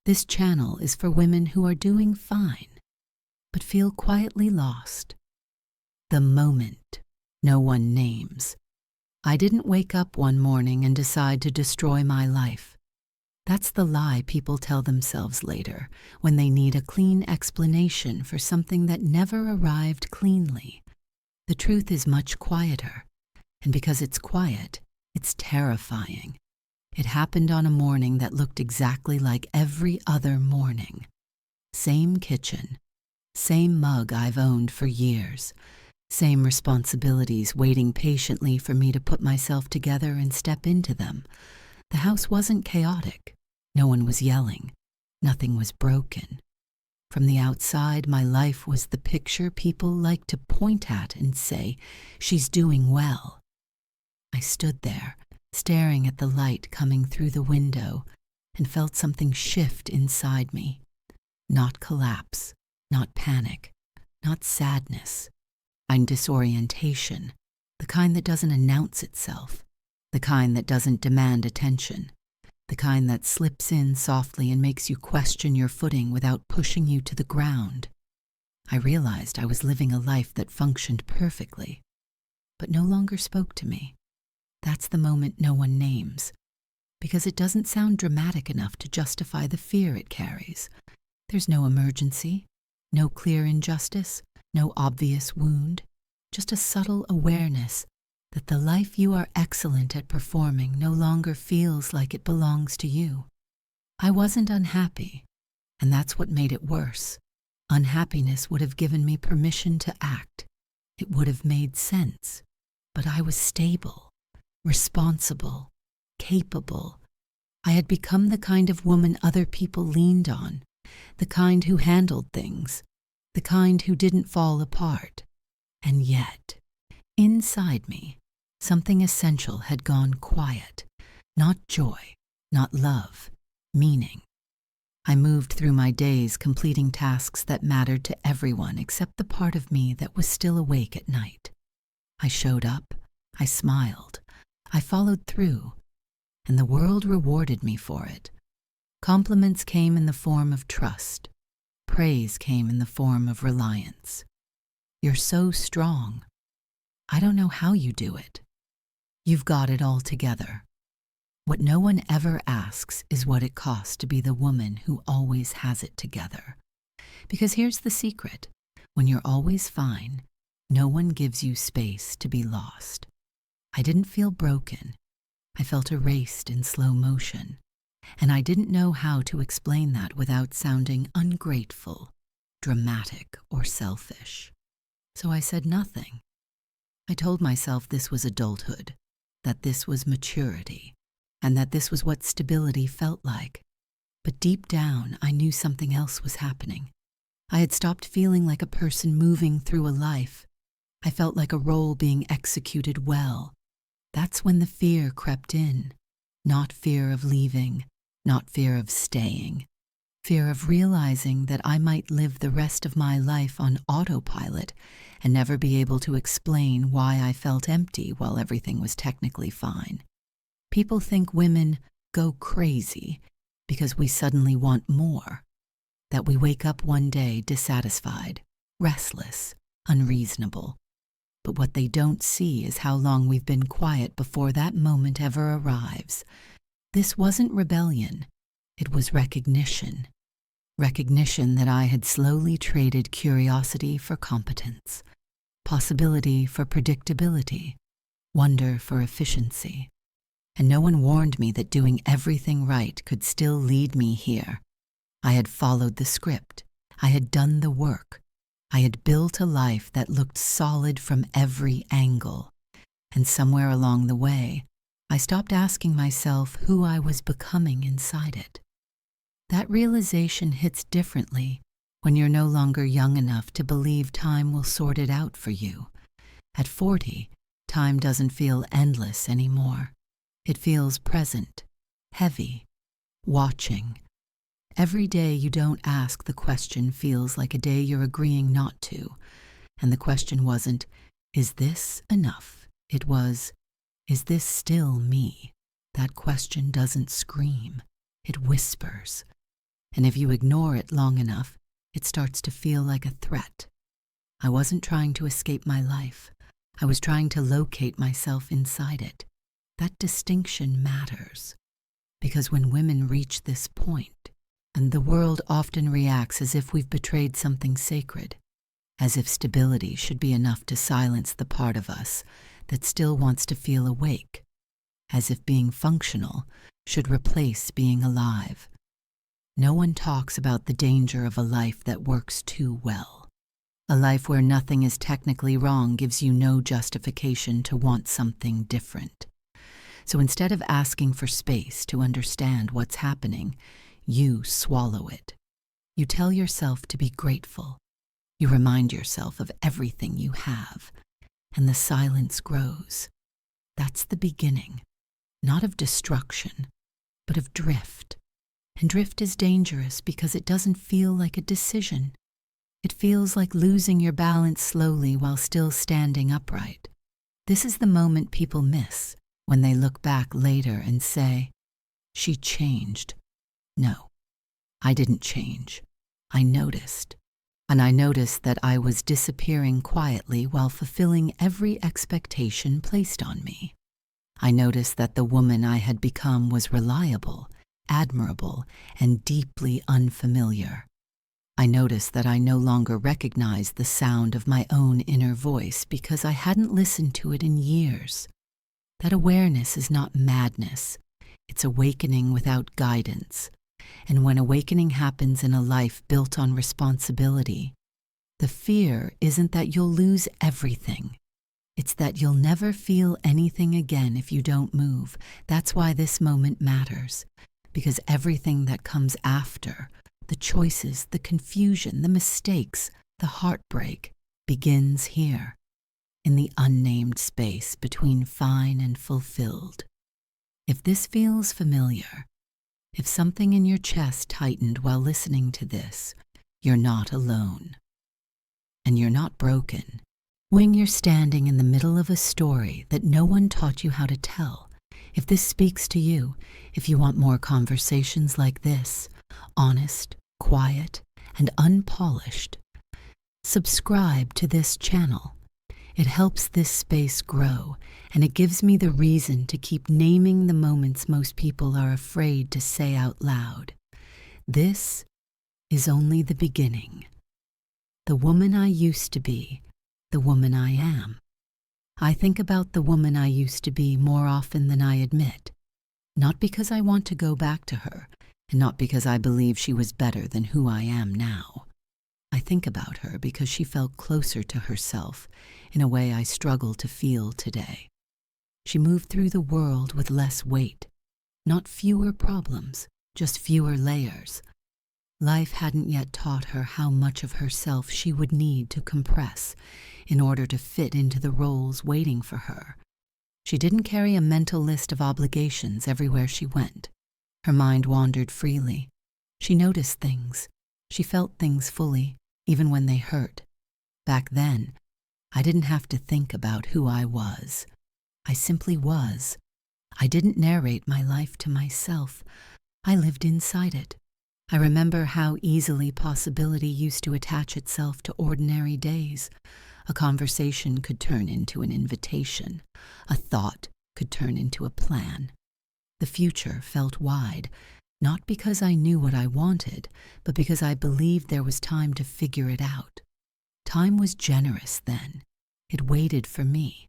This channel is for women who are doing fine, but feel quietly lost. The moment no one names. I didn't wake up one morning and decide to destroy my life. That's the lie people tell themselves later, when they need a clean explanation for something that never arrived cleanly. The truth is much quieter, and because it's quiet, it's terrifying. It happened on a morning that looked exactly like every other morning. Same kitchen, same mug I've owned for years, same responsibilities waiting patiently for me to put myself together and step into them. The house wasn't chaotic. No one was yelling. Nothing was broken. From the outside, my life was the picture people like to point at and say, "She's doing well." I stood there, staring at the light coming through the window, and felt something shift inside me. Not collapse, not panic, not sadness. I'm disorientation, the kind that doesn't announce itself, the kind that doesn't demand attention, the kind that slips in softly and makes you question your footing without pushing you to the ground. I realized I was living a life that functioned perfectly, but no longer spoke to me. That's the moment no one names, because it doesn't sound dramatic enough to justify the fear it carries. There's no emergency, no clear injustice, no obvious wound, just a subtle awareness that the life you are excellent at performing no longer feels like it belongs to you. I wasn't unhappy, and that's what made it worse. Unhappiness would have given me permission to act. It would have made sense, but I was stable, responsible, capable. I had become the kind of woman other people leaned on, the kind who handled things, the kind who didn't fall apart. And yet, inside me, something essential had gone quiet. Not joy, not love, meaning. I moved through my days completing tasks that mattered to everyone except the part of me that was still awake at night. I showed up, I smiled, I followed through, and the world rewarded me for it. Compliments came in the form of trust. Praise came in the form of reliance. "You're so strong. I don't know how you do it. You've got it all together." What no one ever asks is what it costs to be the woman who always has it together. Because here's the secret. When you're always fine, no one gives you space to be lost. I didn't feel broken. I felt erased in slow motion. And I didn't know how to explain that without sounding ungrateful, dramatic, or selfish. So I said nothing. I told myself this was adulthood, that this was maturity, and that this was what stability felt like. But deep down, I knew something else was happening. I had stopped feeling like a person moving through a life. I felt like a role being executed well. That's when the fear crept in. Not fear of leaving, not fear of staying. Fear of realizing that I might live the rest of my life on autopilot and never be able to explain why I felt empty while everything was technically fine. People think women go crazy because we suddenly want more, that we wake up one day dissatisfied, restless, unreasonable. But what they don't see is how long we've been quiet before that moment ever arrives. This wasn't rebellion, it was recognition. Recognition that I had slowly traded curiosity for competence, possibility for predictability, wonder for efficiency. And no one warned me that doing everything right could still lead me here. I had followed the script. I had done the work. I had built a life that looked solid from every angle. And somewhere along the way, I stopped asking myself who I was becoming inside it. That realization hits differently when you're no longer young enough to believe time will sort it out for you. At 40, time doesn't feel endless anymore. It feels present, heavy, watching. Every day you don't ask the question feels like a day you're agreeing not to. And the question wasn't, is this enough? It was, is this still me? That question doesn't scream. It whispers. And if you ignore it long enough, it starts to feel like a threat. I wasn't trying to escape my life. I was trying to locate myself inside it. That distinction matters. Because when women reach this point, and the world often reacts as if we've betrayed something sacred, as if stability should be enough to silence the part of us that still wants to feel awake, as if being functional should replace being alive. No one talks about the danger of a life that works too well. A life where nothing is technically wrong gives you no justification to want something different. So instead of asking for space to understand what's happening, you swallow it. You tell yourself to be grateful. You remind yourself of everything you have, and the silence grows. That's the beginning, not of destruction, but of drift. And drift is dangerous because it doesn't feel like a decision. It feels like losing your balance slowly while still standing upright. This is the moment people miss when they look back later and say, "She changed." No, I didn't change. I noticed. And I noticed that I was disappearing quietly while fulfilling every expectation placed on me. I noticed that the woman I had become was reliable, admirable, and deeply unfamiliar. I noticed that I no longer recognized the sound of my own inner voice because I hadn't listened to it in years. That awareness is not madness. It's awakening without guidance. And when awakening happens in a life built on responsibility, the fear isn't that you'll lose everything. It's that you'll never feel anything again if you don't move. That's why this moment matters. Because everything that comes after, the choices, the confusion, the mistakes, the heartbreak, begins here, in the unnamed space between fine and fulfilled. If this feels familiar, if something in your chest tightened while listening to this, you're not alone. And you're not broken. When you're standing in the middle of a story that no one taught you how to tell, if this speaks to you, if you want more conversations like this, honest, quiet, and unpolished, subscribe to this channel. It helps this space grow, and it gives me the reason to keep naming the moments most people are afraid to say out loud. This is only the beginning. The woman I used to be, the woman I am. I think about the woman I used to be more often than I admit, not because I want to go back to her, and not because I believe she was better than who I am now. I think about her because she felt closer to herself in a way I struggle to feel today. She moved through the world with less weight, not fewer problems, just fewer layers. Life hadn't yet taught her how much of herself she would need to compress in order to fit into the roles waiting for her. She didn't carry a mental list of obligations everywhere she went. Her mind wandered freely. She noticed things. She felt things fully, even when they hurt. Back then, I didn't have to think about who I was. I simply was. I didn't narrate my life to myself. I lived inside it. I remember how easily possibility used to attach itself to ordinary days. A conversation could turn into an invitation. A thought could turn into a plan. The future felt wide, not because I knew what I wanted, but because I believed there was time to figure it out. Time was generous then. It waited for me.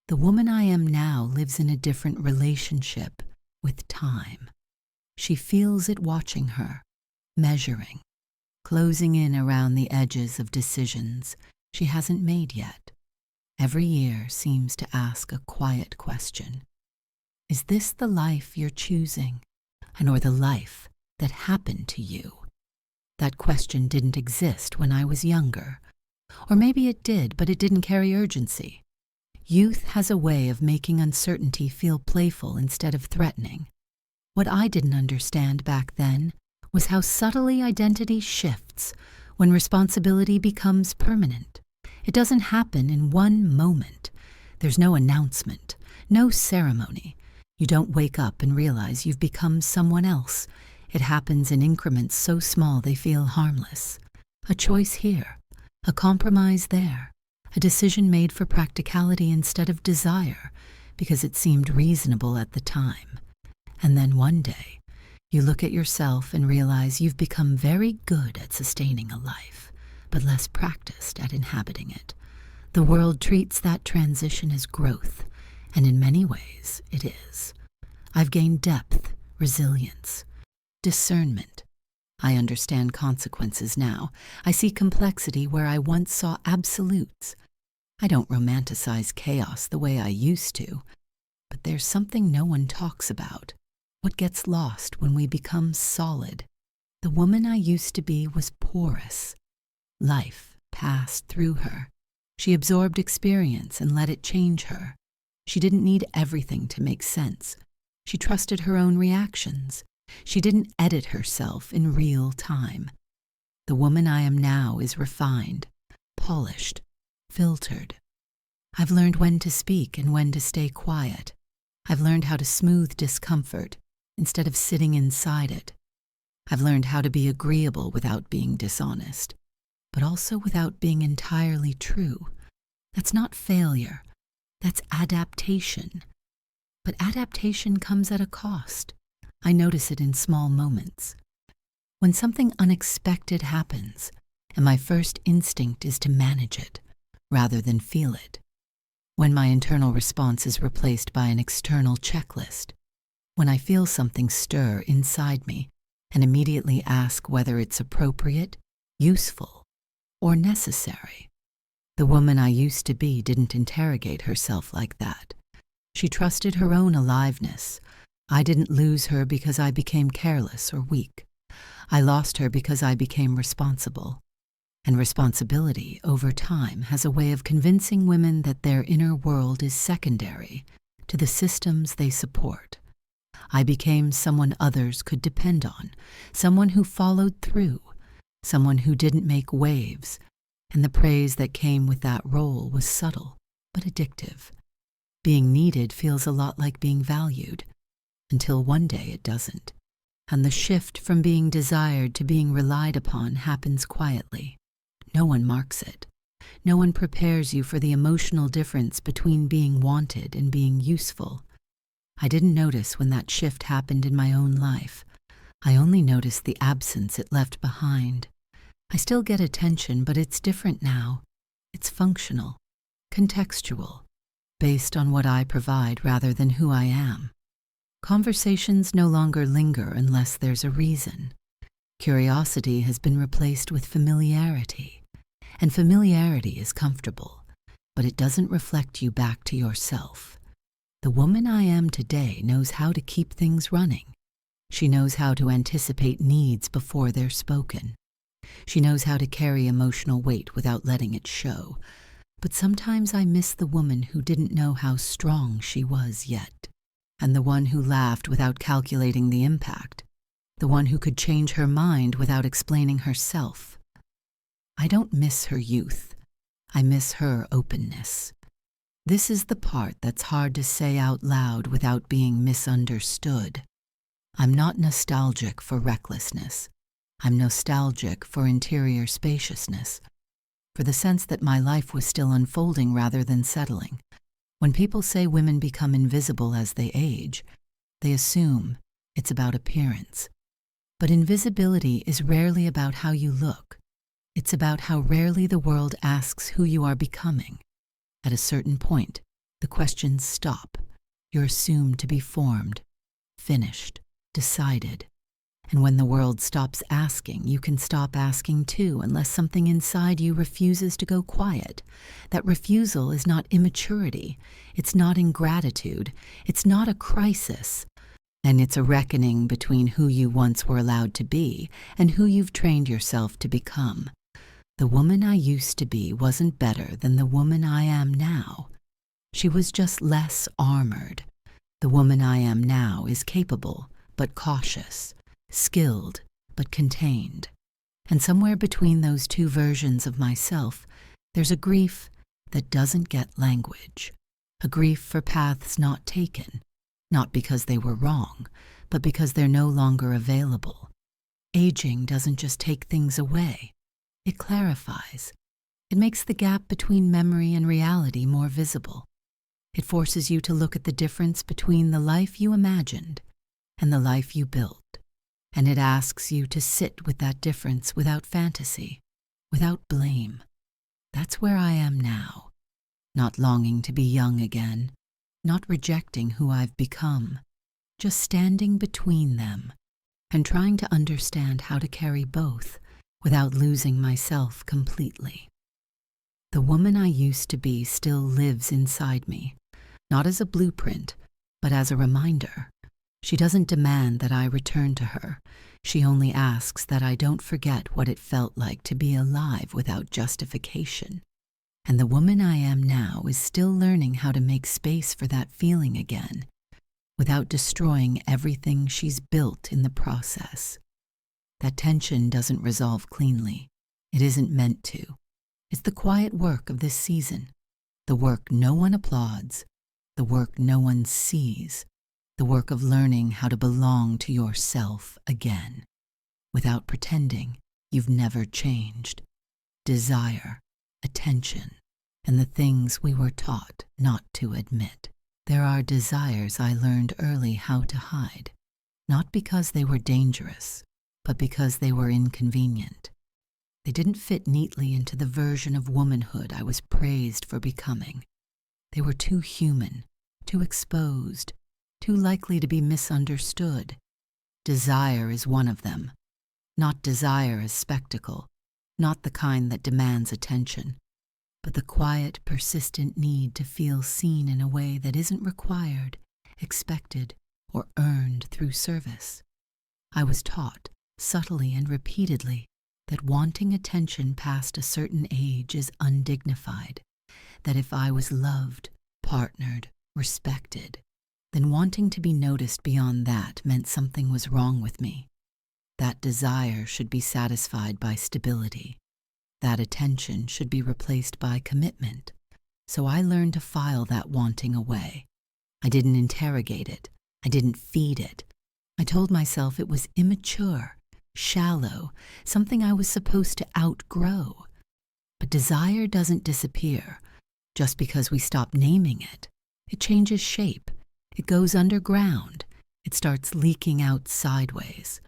The woman I am now lives in a different relationship with time. She feels it watching her, measuring, closing in around the edges of decisions she hasn't made yet. Every year seems to ask a quiet question. Is this the life you're choosing, or the life that happened to you? That question didn't exist when I was younger. Or maybe it did, but it didn't carry urgency. Youth has a way of making uncertainty feel playful instead of threatening. What I didn't understand back then was how subtly identity shifts when responsibility becomes permanent. It doesn't happen in one moment. There's no announcement, no ceremony. You don't wake up and realize you've become someone else. It happens in increments so small they feel harmless. A choice here, a compromise there, a decision made for practicality instead of desire because it seemed reasonable at the time. And then one day, you look at yourself and realize you've become very good at sustaining a life, but less practiced at inhabiting it. The world treats that transition as growth, and in many ways it is. I've gained depth, resilience, discernment. I understand consequences now. I see complexity where I once saw absolutes. I don't romanticize chaos the way I used to, but there's something no one talks about. What gets lost when we become solid? The woman I used to be was porous. Life passed through her. She absorbed experience and let it change her. She didn't need everything to make sense. She trusted her own reactions. She didn't edit herself in real time. The woman I am now is refined, polished, filtered. I've learned when to speak and when to stay quiet. I've learned how to smooth discomfort instead of sitting inside it. I've learned how to be agreeable without being dishonest, but also without being entirely true. That's not failure. That's adaptation. But adaptation comes at a cost. I notice it in small moments. When something unexpected happens, and my first instinct is to manage it rather than feel it. When my internal response is replaced by an external checklist. When I feel something stir inside me and immediately ask whether it's appropriate, useful, or necessary. The woman I used to be didn't interrogate herself like that. She trusted her own aliveness. I didn't lose her because I became careless or weak. I lost her because I became responsible. And responsibility, over time, has a way of convincing women that their inner world is secondary to the systems they support. I became someone others could depend on, someone who followed through, someone who didn't make waves, and the praise that came with that role was subtle but addictive. Being needed feels a lot like being valued, until one day it doesn't, and the shift from being desired to being relied upon happens quietly. No one marks it. No one prepares you for the emotional difference between being wanted and being useful. I didn't notice when that shift happened in my own life. I only noticed the absence it left behind. I still get attention, but it's different now. It's functional, contextual, based on what I provide rather than who I am. Conversations no longer linger unless there's a reason. Curiosity has been replaced with familiarity, and familiarity is comfortable, but it doesn't reflect you back to yourself. The woman I am today knows how to keep things running. She knows how to anticipate needs before they're spoken. She knows how to carry emotional weight without letting it show. But sometimes I miss the woman who didn't know how strong she was yet, and the one who laughed without calculating the impact, the one who could change her mind without explaining herself. I don't miss her youth. I miss her openness. This is the part that's hard to say out loud without being misunderstood. I'm not nostalgic for recklessness. I'm nostalgic for interior spaciousness, for the sense that my life was still unfolding rather than settling. When people say women become invisible as they age, they assume it's about appearance. But invisibility is rarely about how you look. It's about how rarely the world asks who you are becoming. At a certain point, the questions stop. You're assumed to be formed, finished, decided. And when the world stops asking, you can stop asking too, unless something inside you refuses to go quiet. That refusal is not immaturity. It's not ingratitude. It's not a crisis. And it's a reckoning between who you once were allowed to be and who you've trained yourself to become. The woman I used to be wasn't better than the woman I am now. She was just less armored. The woman I am now is capable, but cautious, skilled, but contained. And somewhere between those two versions of myself, there's a grief that doesn't get language, a grief for paths not taken, not because they were wrong, but because they're no longer available. Aging doesn't just take things away. It clarifies. It makes the gap between memory and reality more visible. It forces you to look at the difference between the life you imagined and the life you built. And it asks you to sit with that difference without fantasy, without blame. That's where I am now. Not longing to be young again, not rejecting who I've become, just standing between them and trying to understand how to carry both without losing myself completely. The woman I used to be still lives inside me, not as a blueprint, but as a reminder. She doesn't demand that I return to her. She only asks that I don't forget what it felt like to be alive without justification. And the woman I am now is still learning how to make space for that feeling again, without destroying everything she's built in the process. That tension doesn't resolve cleanly. It isn't meant to. It's the quiet work of this season, the work no one applauds, the work no one sees, the work of learning how to belong to yourself again, without pretending you've never changed. Desire, attention, and the things we were taught not to admit. There are desires I learned early how to hide, not because they were dangerous, but because they were inconvenient. They didn't fit neatly into the version of womanhood I was praised for becoming. They were too human, too exposed, too likely to be misunderstood. Desire is one of them. Not desire as spectacle, not the kind that demands attention, but the quiet, persistent need to feel seen in a way that isn't required, expected, or earned through service. I was taught, subtly and repeatedly, that wanting attention past a certain age is undignified, that if I was loved, partnered, respected, then wanting to be noticed beyond that meant something was wrong with me. That desire should be satisfied by stability. That attention should be replaced by commitment. So I learned to file that wanting away. I didn't interrogate it. I didn't feed it. I told myself it was immature, shallow, something I was supposed to outgrow. But desire doesn't disappear just because we stop naming it. It changes shape. It goes underground. It starts leaking out sideways.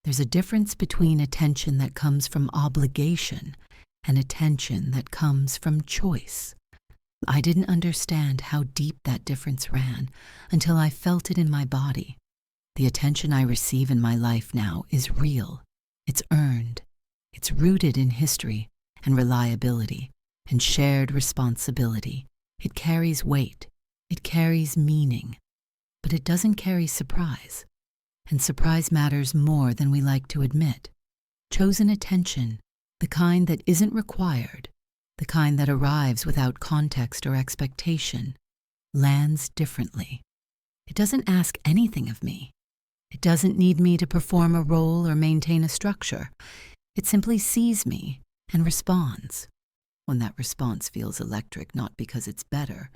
There's a difference between attention that comes from obligation and attention that comes from choice. I didn't understand how deep that difference ran until I felt it in my body. The attention I receive in my life now is real. It's earned. It's rooted in history and reliability and shared responsibility. It carries weight. It carries meaning. But it doesn't carry surprise. And surprise matters more than we like to admit. Chosen attention, the kind that isn't required, the kind that arrives without context or expectation, lands differently. It doesn't ask anything of me. It doesn't need me to perform a role or maintain a structure. It simply sees me and responds. When that response feels electric, not because it's better,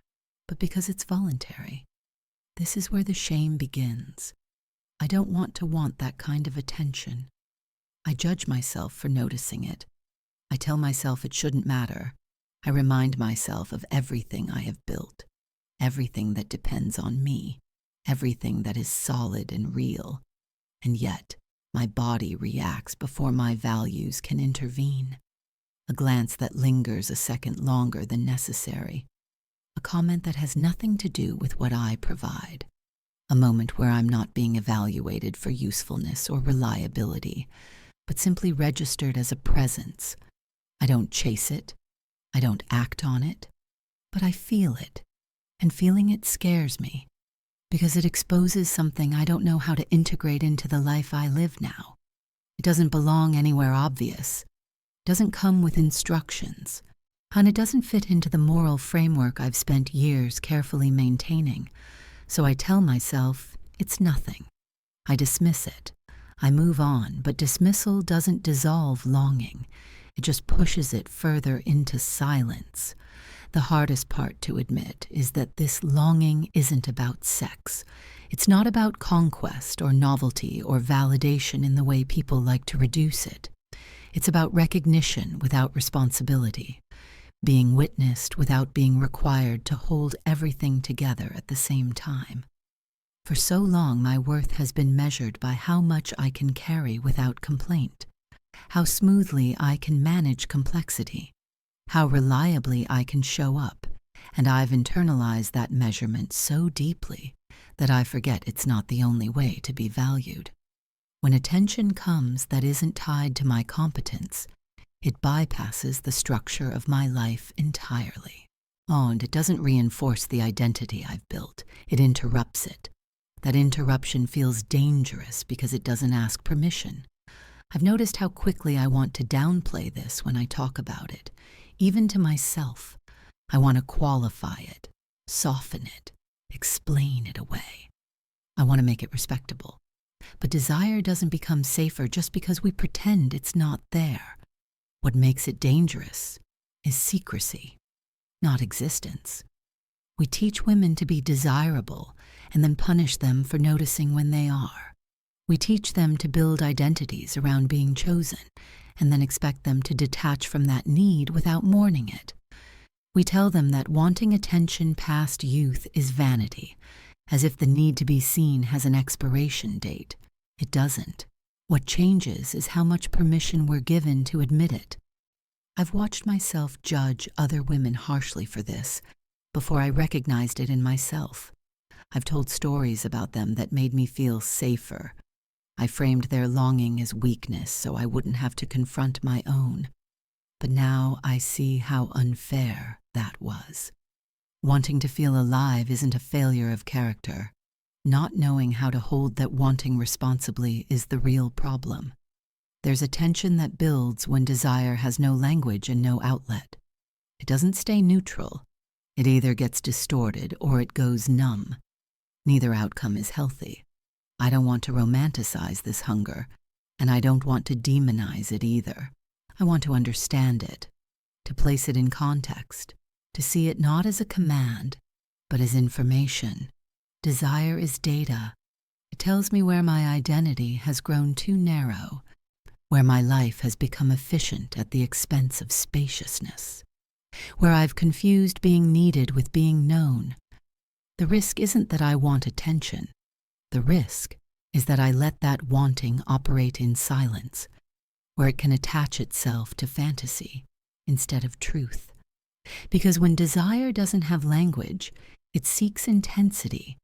but because it's voluntary. This is where the shame begins. I don't want that kind of attention. I judge myself for noticing it. I tell myself it shouldn't matter. I remind myself of everything I have built, everything that depends on me, everything that is solid and real. And yet, my body reacts before my values can intervene. A glance that lingers a second longer than necessary. A comment that has nothing to do with what I provide. A moment where I'm not being evaluated for usefulness or reliability, but simply registered as a presence. I don't chase it. I don't act on it. But I feel it. And feeling it scares me, because it exposes something I don't know how to integrate into the life I live now. It doesn't belong anywhere obvious. It doesn't come with instructions. And it doesn't fit into the moral framework I've spent years carefully maintaining. So I tell myself, it's nothing. I dismiss it. I move on, but dismissal doesn't dissolve longing. It just pushes it further into silence. The hardest part to admit is that this longing isn't about sex. It's not about conquest or novelty or validation in the way people like to reduce it. It's about recognition without responsibility, being witnessed without being required to hold everything together at the same time. For so long, my worth has been measured by how much I can carry without complaint, how smoothly I can manage complexity, how reliably I can show up, and I've internalized that measurement so deeply that I forget it's not the only way to be valued. When attention comes that isn't tied to my competence, it bypasses the structure of my life entirely. Oh, and it doesn't reinforce the identity I've built. It interrupts it. That interruption feels dangerous because it doesn't ask permission. I've noticed how quickly I want to downplay this when I talk about it, even to myself. I want to qualify it, soften it, explain it away. I want to make it respectable. But desire doesn't become safer just because we pretend it's not there. What makes it dangerous is secrecy, not existence. We teach women to be desirable and then punish them for noticing when they are. We teach them to build identities around being chosen and then expect them to detach from that need without mourning it. We tell them that wanting attention past youth is vanity, as if the need to be seen has an expiration date. It doesn't. What changes is how much permission we're given to admit it. I've watched myself judge other women harshly for this before I recognized it in myself. I've told stories about them that made me feel safer. I framed their longing as weakness so I wouldn't have to confront my own. But now I see how unfair that was. Wanting to feel alive isn't a failure of character. Not knowing how to hold that wanting responsibly is the real problem. There's a tension that builds when desire has no language and no outlet. It doesn't stay neutral. It either gets distorted or it goes numb. Neither outcome is healthy. I don't want to romanticize this hunger, and I don't want to demonize it either. I want to understand it, to place it in context, to see it not as a command, but as information. Desire is data. It tells me where my identity has grown too narrow, where my life has become efficient at the expense of spaciousness, where I've confused being needed with being known. The risk isn't that I want attention. The risk is that I let that wanting operate in silence, where it can attach itself to fantasy instead of truth. Because when desire doesn't have language, it seeks intensity,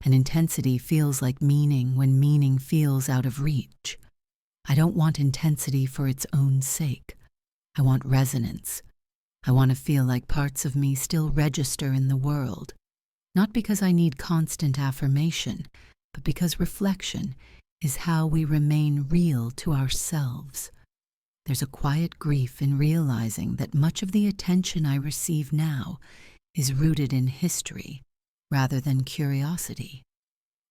and intensity feels like meaning when meaning feels out of reach. I don't want intensity for its own sake. I want resonance. I want to feel like parts of me still register in the world, not because I need constant affirmation, but because reflection is how we remain real to ourselves. There's a quiet grief in realizing that much of the attention I receive now is rooted in history rather than curiosity.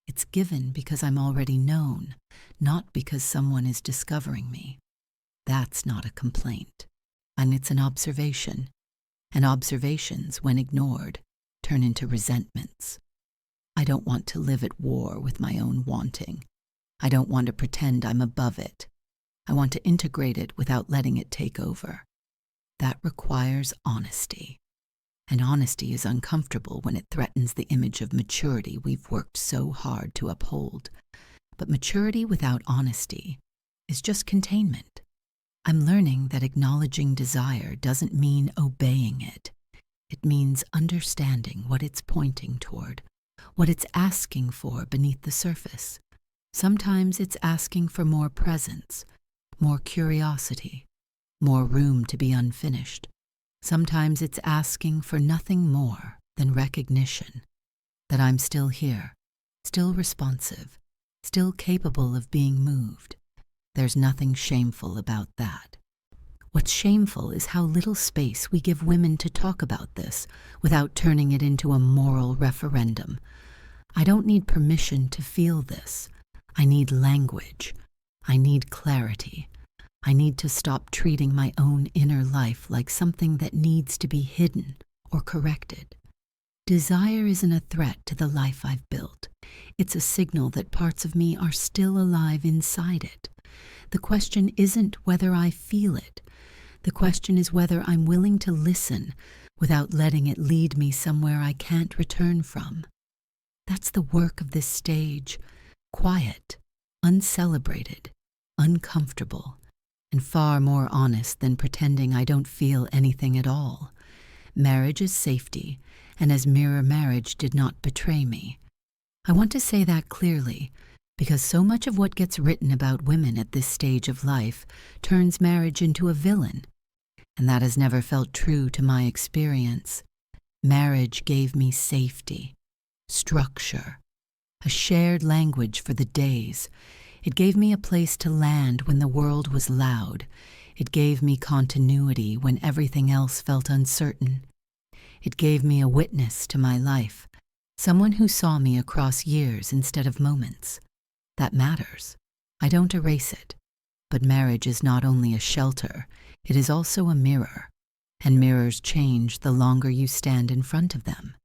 It's given because I'm already known, not because someone is discovering me. That's not a complaint, and it's an observation. And observations, when ignored, turn into resentments. I don't want to live at war with my own wanting. I don't want to pretend I'm above it. I want to integrate it without letting it take over. That requires honesty. And honesty is uncomfortable when it threatens the image of maturity we've worked so hard to uphold. But maturity without honesty is just containment. I'm learning that acknowledging desire doesn't mean obeying it. It means understanding what it's pointing toward, what it's asking for beneath the surface. Sometimes it's asking for more presence, more curiosity, more room to be unfinished. Sometimes it's asking for nothing more than recognition, that I'm still here, still responsive, still capable of being moved. There's nothing shameful about that. What's shameful is how little space we give women to talk about this without turning it into a moral referendum. I don't need permission to feel this. I need language. I need clarity. I need to stop treating my own inner life like something that needs to be hidden or corrected. Desire isn't a threat to the life I've built. It's a signal that parts of me are still alive inside it. The question isn't whether I feel it. The question is whether I'm willing to listen without letting it lead me somewhere I can't return from. That's the work of this stage. Quiet, uncelebrated, uncomfortable, and far more honest than pretending I don't feel anything at all. Marriage is safety, and as mirror marriage did not betray me. I want to say that clearly, because so much of what gets written about women at this stage of life turns marriage into a villain, and that has never felt true to my experience. Marriage gave me safety, structure, a shared language for the days. It gave me a place to land when the world was loud. It gave me continuity when everything else felt uncertain. It gave me a witness to my life, someone who saw me across years instead of moments. That matters. I don't erase it. But marriage is not only a shelter, it is also a mirror, and mirrors change the longer you stand in front of them.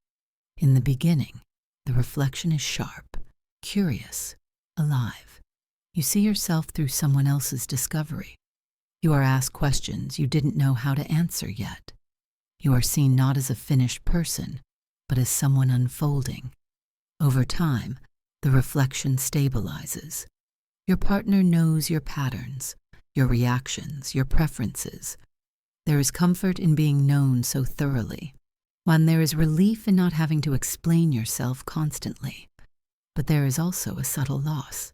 In the beginning, the reflection is sharp, curious, alive. You see yourself through someone else's discovery. You are asked questions you didn't know how to answer yet. You are seen not as a finished person, but as someone unfolding. Over time, the reflection stabilizes. Your partner knows your patterns, your reactions, your preferences. There is comfort in being known so thoroughly, while there is relief in not having to explain yourself constantly. But there is also a subtle loss.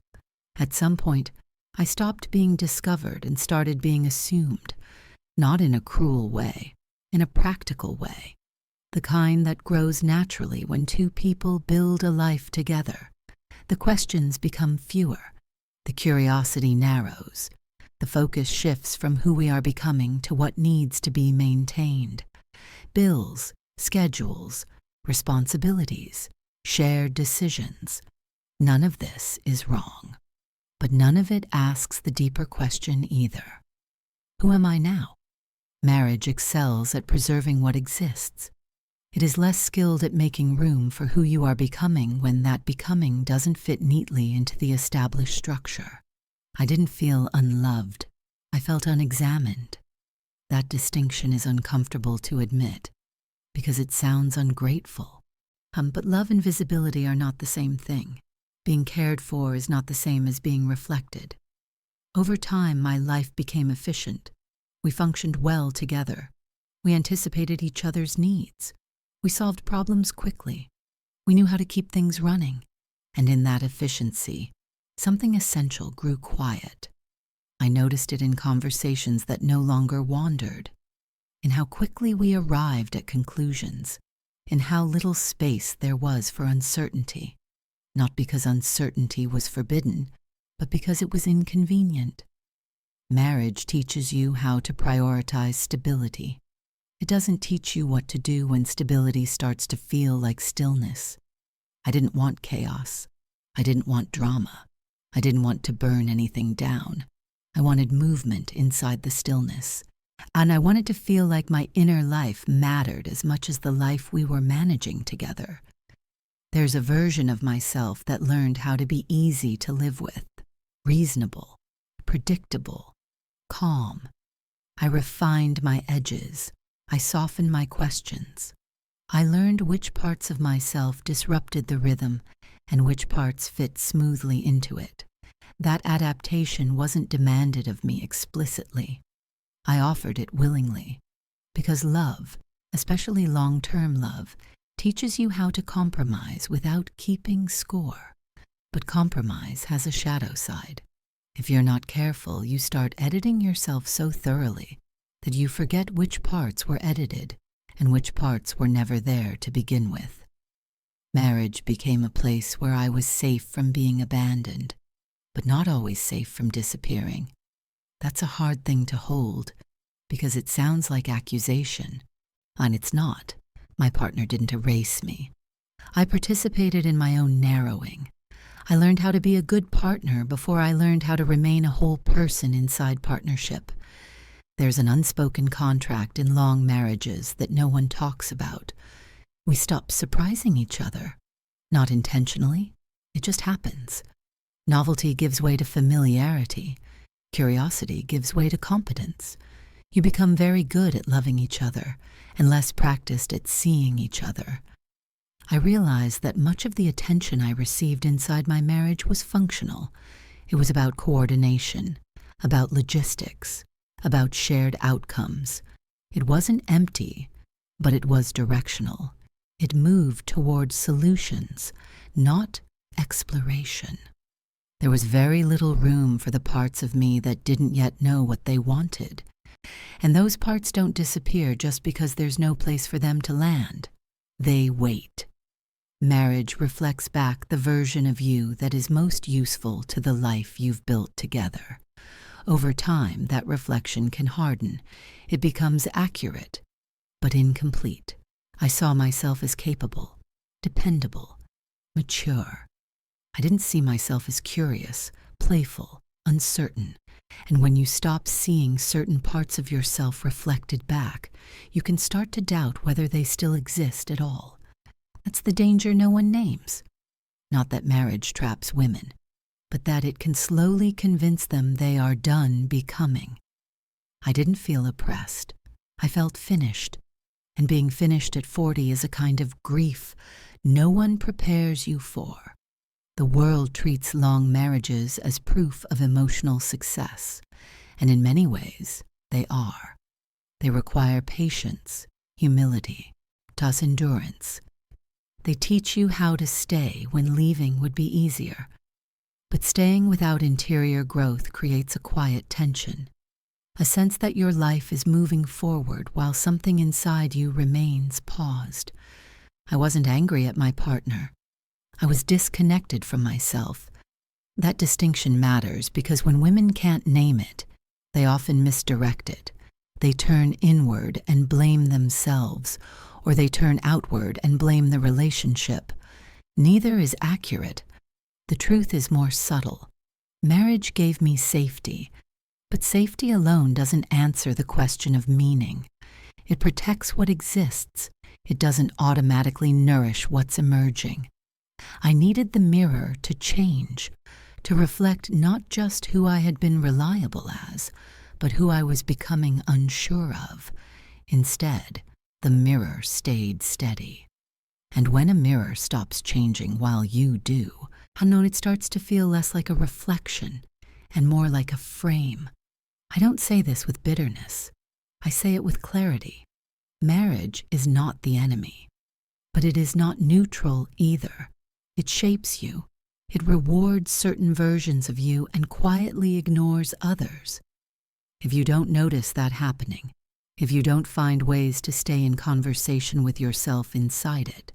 At some point, I stopped being discovered and started being assumed, not in a cruel way, in a practical way, the kind that grows naturally when two people build a life together. The questions become fewer. The curiosity narrows. The focus shifts from who we are becoming to what needs to be maintained. Bills, schedules, responsibilities, shared decisions. None of this is wrong. But none of it asks the deeper question either. Who am I now? Marriage excels at preserving what exists. It is less skilled at making room for who you are becoming when that becoming doesn't fit neatly into the established structure. I didn't feel unloved. I felt unexamined. That distinction is uncomfortable to admit, because it sounds ungrateful. But love and visibility are not the same thing. Being cared for is not the same as being reflected. Over time, my life became efficient. We functioned well together. We anticipated each other's needs. We solved problems quickly. We knew how to keep things running. And in that efficiency, something essential grew quiet. I noticed it in conversations that no longer wandered, in how quickly we arrived at conclusions, in how little space there was for uncertainty, not because uncertainty was forbidden, but because it was inconvenient. Marriage teaches you how to prioritize stability. It doesn't teach you what to do when stability starts to feel like stillness. I didn't want chaos. I didn't want drama. I didn't want to burn anything down. I wanted movement inside the stillness. And I wanted to feel like my inner life mattered as much as the life we were managing together. There's a version of myself that learned how to be easy to live with, reasonable, predictable, calm. I refined my edges. I softened my questions. I learned which parts of myself disrupted the rhythm and which parts fit smoothly into it. That adaptation wasn't demanded of me explicitly. I offered it willingly, because love, especially long-term love, teaches you how to compromise without keeping score. But compromise has a shadow side. If you're not careful, you start editing yourself so thoroughly that you forget which parts were edited and which parts were never there to begin with. Marriage became a place where I was safe from being abandoned, but not always safe from disappearing. That's a hard thing to hold, because it sounds like accusation, and it's not. My partner didn't erase me. I participated in my own narrowing. I learned how to be a good partner before I learned how to remain a whole person inside partnership. There's an unspoken contract in long marriages that no one talks about. We stop surprising each other. Not intentionally. It just happens. Novelty gives way to familiarity. Curiosity gives way to competence. You become very good at loving each other and less practiced at seeing each other. I realized that much of the attention I received inside my marriage was functional. It was about coordination, about logistics, about shared outcomes. It wasn't empty, but it was directional. It moved towards solutions, not exploration. There was very little room for the parts of me that didn't yet know what they wanted. And those parts don't disappear just because there's no place for them to land. They wait. Marriage reflects back the version of you that is most useful to the life you've built together. Over time, that reflection can harden. It becomes accurate, but incomplete. I saw myself as capable, dependable, mature. I didn't see myself as curious, playful, uncertain. And when you stop seeing certain parts of yourself reflected back, you can start to doubt whether they still exist at all. That's the danger no one names. Not that marriage traps women, but that it can slowly convince them they are done becoming. I didn't feel oppressed. I felt finished. And being finished at 40 is a kind of grief no one prepares you for. The world treats long marriages as proof of emotional success, and in many ways, they are. They require patience, humility, thus endurance. They teach you how to stay when leaving would be easier. But staying without interior growth creates a quiet tension, a sense that your life is moving forward while something inside you remains paused. I wasn't angry at my partner. I was disconnected from myself. That distinction matters because when women can't name it, they often misdirect it. They turn inward and blame themselves, or they turn outward and blame the relationship. Neither is accurate. The truth is more subtle. Marriage gave me safety, but safety alone doesn't answer the question of meaning. It protects what exists. It doesn't automatically nourish what's emerging. I needed the mirror to change, to reflect not just who I had been reliable as, but who I was becoming unsure of. Instead, the mirror stayed steady. And when a mirror stops changing while you do, unknown, it starts to feel less like a reflection and more like a frame. I don't say this with bitterness. I say it with clarity. Marriage is not the enemy, but it is not neutral either. It shapes you. It rewards certain versions of you and quietly ignores others. If you don't notice that happening, if you don't find ways to stay in conversation with yourself inside it,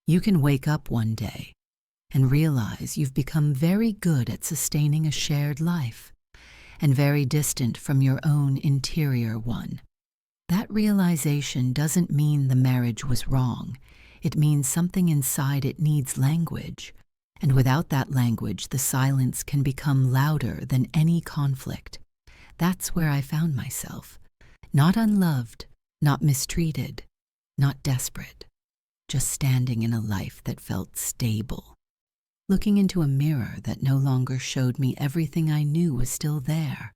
you can wake up one day and realize you've become very good at sustaining a shared life and very distant from your own interior one. That realization doesn't mean the marriage was wrong. It means something inside it needs language, and without that language, the silence can become louder than any conflict. That's where I found myself. Not unloved, not mistreated, not desperate, just standing in a life that felt stable. Looking into a mirror that no longer showed me everything I knew was still there,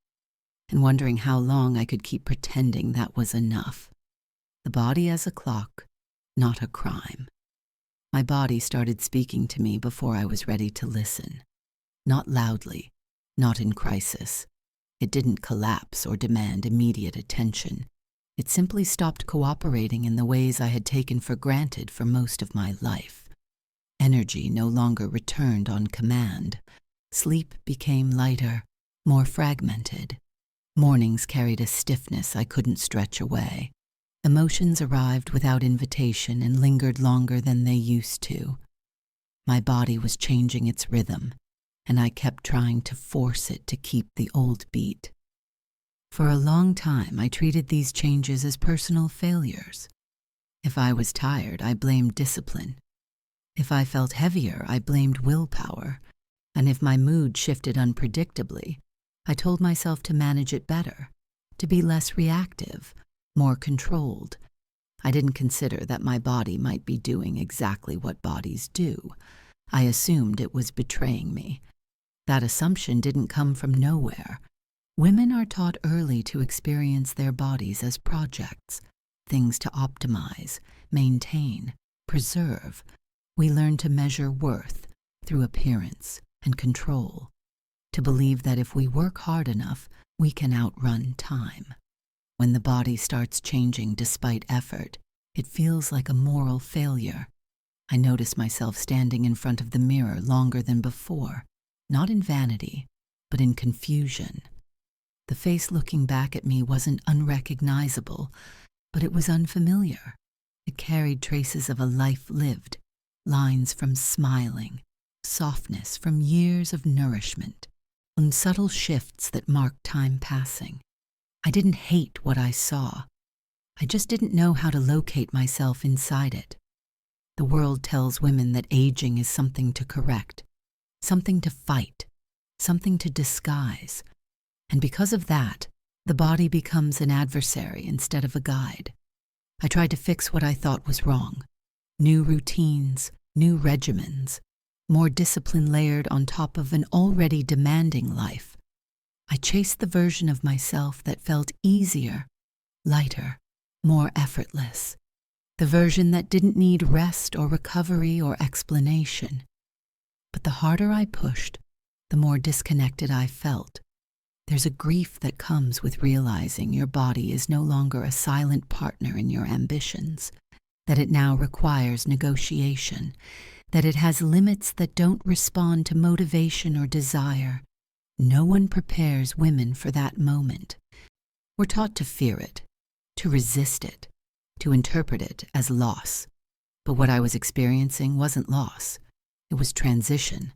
and wondering how long I could keep pretending that was enough. The body as a clock, not a crime. My body started speaking to me before I was ready to listen. Not loudly, not in crisis. It didn't collapse or demand immediate attention. It simply stopped cooperating in the ways I had taken for granted for most of my life. Energy no longer returned on command. Sleep became lighter, more fragmented. Mornings carried a stiffness I couldn't stretch away. Emotions arrived without invitation and lingered longer than they used to. My body was changing its rhythm, and I kept trying to force it to keep the old beat. For a long time, I treated these changes as personal failures. If I was tired, I blamed discipline. If I felt heavier, I blamed willpower. And if my mood shifted unpredictably, I told myself to manage it better, to be less reactive, more controlled. I didn't consider that my body might be doing exactly what bodies do, I assumed it was betraying me. That assumption didn't come from nowhere. Women are taught early to experience their bodies as projects, things to optimize, maintain, preserve. We learn to measure worth through appearance and control, to believe that if we work hard enough, we can outrun time. When the body starts changing despite effort, it feels like a moral failure. I notice myself standing in front of the mirror longer than before, not in vanity, but in confusion. The face looking back at me wasn't unrecognizable, but it was unfamiliar. It carried traces of a life lived, lines from smiling, softness from years of nourishment, and subtle shifts that marked time passing. I didn't hate what I saw. I just didn't know how to locate myself inside it. The world tells women that aging is something to correct, something to fight, something to disguise. And because of that, the body becomes an adversary instead of a guide. I tried to fix what I thought was wrong. New routines, new regimens, more discipline layered on top of an already demanding life. I chased the version of myself that felt easier, lighter, more effortless. The version that didn't need rest or recovery or explanation. But the harder I pushed, the more disconnected I felt. There's a grief that comes with realizing your body is no longer a silent partner in your ambitions, that it now requires negotiation, that it has limits that don't respond to motivation or desire. No one prepares women for that moment. We're taught to fear it, to resist it, to interpret it as loss. But what I was experiencing wasn't loss. It was transition.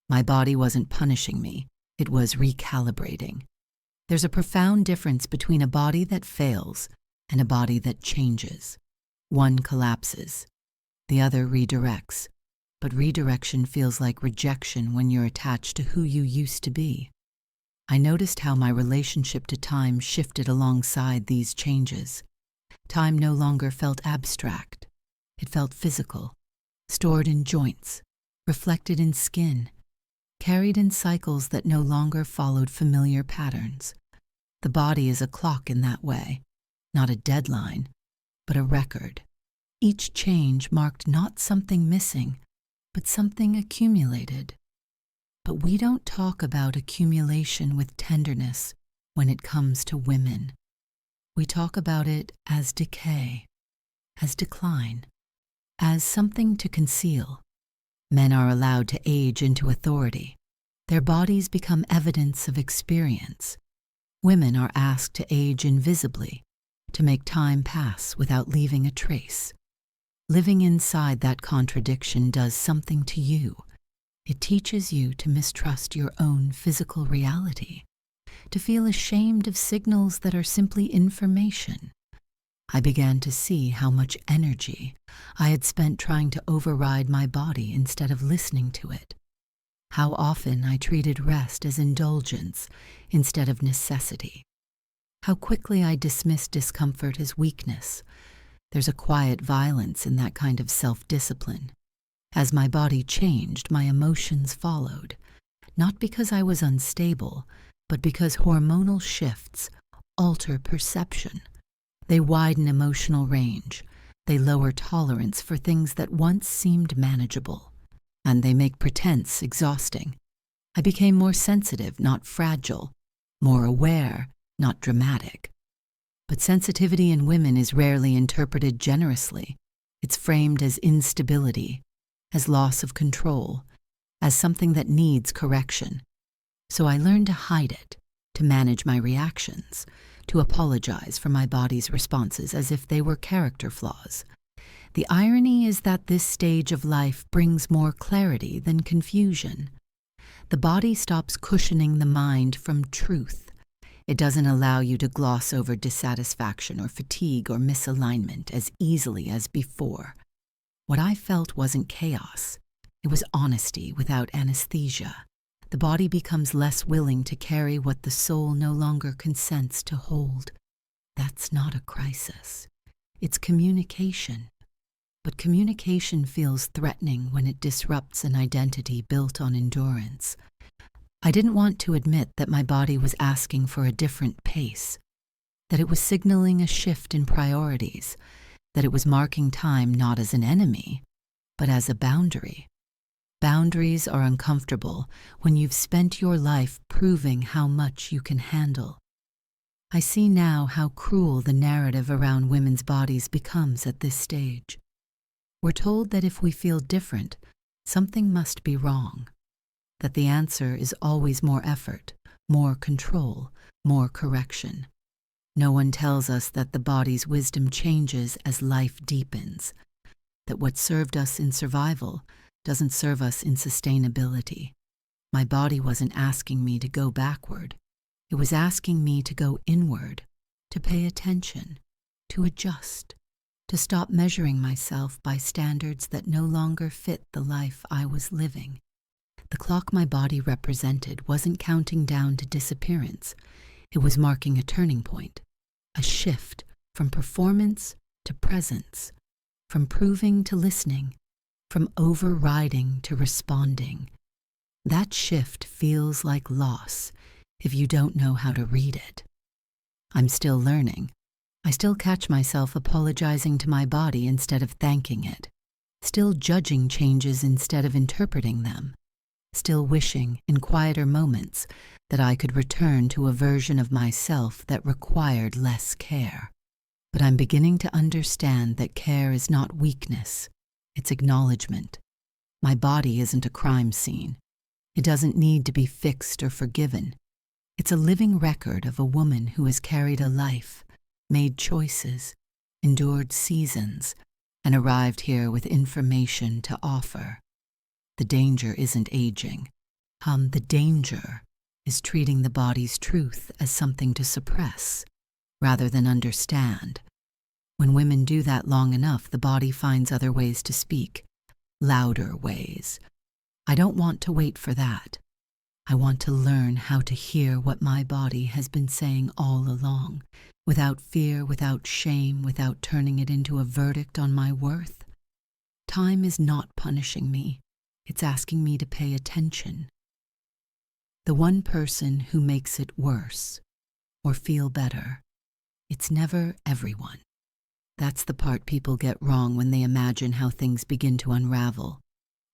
My body wasn't punishing me. It was recalibrating. There's a profound difference between a body that fails and a body that changes. One collapses. The other redirects. But redirection feels like rejection when you're attached to who you used to be. I noticed how my relationship to time shifted alongside these changes. Time no longer felt abstract. It felt physical, stored in joints, reflected in skin, carried in cycles that no longer followed familiar patterns. The body is a clock in that way, not a deadline, but a record. Each change marked not something missing, but something accumulated. But we don't talk about accumulation with tenderness when it comes to women. We talk about it as decay, as decline, as something to conceal. Men are allowed to age into authority. Their bodies become evidence of experience. Women are asked to age invisibly, to make time pass without leaving a trace. Living inside that contradiction does something to you. It teaches you to mistrust your own physical reality, to feel ashamed of signals that are simply information. I began to see how much energy I had spent trying to override my body instead of listening to it. How often I treated rest as indulgence instead of necessity. How quickly I dismissed discomfort as weakness. There's a quiet violence in that kind of self-discipline. As my body changed, my emotions followed, not because I was unstable, but because hormonal shifts alter perception. They widen emotional range. They lower tolerance for things that once seemed manageable. And they make pretense exhausting. I became more sensitive, not fragile, more aware, not dramatic. But sensitivity in women is rarely interpreted generously. It's framed as instability, as loss of control, as something that needs correction. So I learned to hide it, to manage my reactions, to apologize for my body's responses as if they were character flaws. The irony is that this stage of life brings more clarity than confusion. The body stops cushioning the mind from truth. It doesn't allow you to gloss over dissatisfaction or fatigue or misalignment as easily as before. What I felt wasn't chaos. It was honesty without anesthesia. The body becomes less willing to carry what the soul no longer consents to hold. That's not a crisis. It's communication. but communication feels threatening when it disrupts an identity built on endurance. I didn't want to admit that my body was asking for a different pace, that it was signaling a shift in priorities, that it was marking time not as an enemy, but as a boundary. Boundaries are uncomfortable when you've spent your life proving how much you can handle. I see now how cruel the narrative around women's bodies becomes at this stage. We're told that if we feel different, something must be wrong, that the answer is always more effort, more control, more correction. No one tells us that the body's wisdom changes as life deepens, that what served us in survival doesn't serve us in sustainability. My body wasn't asking me to go backward. It was asking me to go inward, to pay attention, to adjust, to stop measuring myself by standards that no longer fit the life I was living. The clock my body represented wasn't counting down to disappearance. It was marking a turning point, a shift from performance to presence, from proving to listening, from overriding to responding. That shift feels like loss if you don't know how to read it. I'm still learning. I still catch myself apologizing to my body instead of thanking it, still judging changes instead of interpreting them, still wishing, in quieter moments, that I could return to a version of myself that required less care. But I'm beginning to understand that care is not weakness, it's acknowledgement. My body isn't a crime scene. It doesn't need to be fixed or forgiven. It's a living record of a woman who has carried a life, made choices, endured seasons, and arrived here with information to offer. The danger isn't aging. The danger is treating the body's truth as something to suppress, rather than understand. When women do that long enough, the body finds other ways to speak, louder ways. I don't want to wait for that. I want to learn how to hear what my body has been saying all along, without fear, without shame, without turning it into a verdict on my worth. Time is not punishing me. It's asking me to pay attention. The one person who makes it worse or feel better, it's never everyone. That's the part people get wrong when they imagine how things begin to unravel.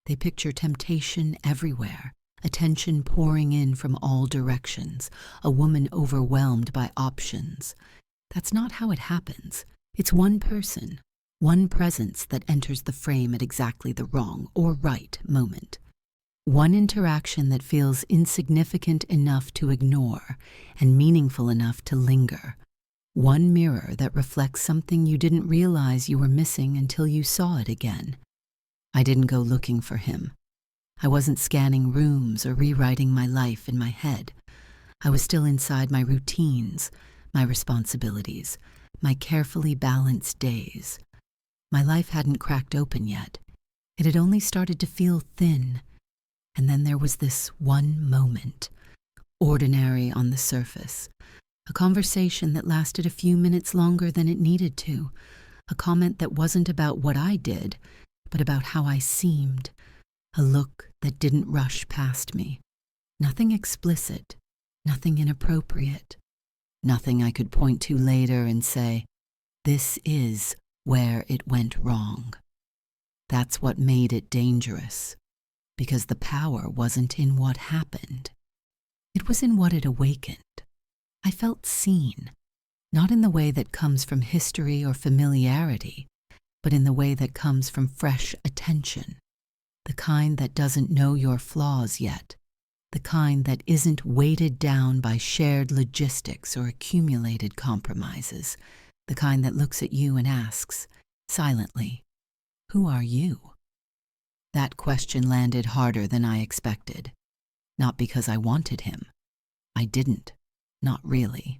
They picture temptation everywhere, attention pouring in from all directions, a woman overwhelmed by options. That's not how it happens. It's one person, one presence that enters the frame at exactly the wrong or right moment. One interaction that feels insignificant enough to ignore and meaningful enough to linger. One mirror that reflects something you didn't realize you were missing until you saw it again. I didn't go looking for him. I wasn't scanning rooms or rewriting my life in my head. I was still inside my routines, my responsibilities, my carefully balanced days. My life hadn't cracked open yet. It had only started to feel thin. And then there was this one moment, ordinary on the surface, a conversation that lasted a few minutes longer than it needed to, a comment that wasn't about what I did, but about how I seemed, a look that didn't rush past me. Nothing explicit, nothing inappropriate, nothing I could point to later and say, this is where it went wrong. That's what made it dangerous, because the power wasn't in what happened. It was in what it awakened. I felt seen, not in the way that comes from history or familiarity, but in the way that comes from fresh attention, the kind that doesn't know your flaws yet, the kind that isn't weighted down by shared logistics or accumulated compromises, the kind that looks at you and asks, silently, who are you? That question landed harder than I expected. Not because I wanted him. I didn't. Not really.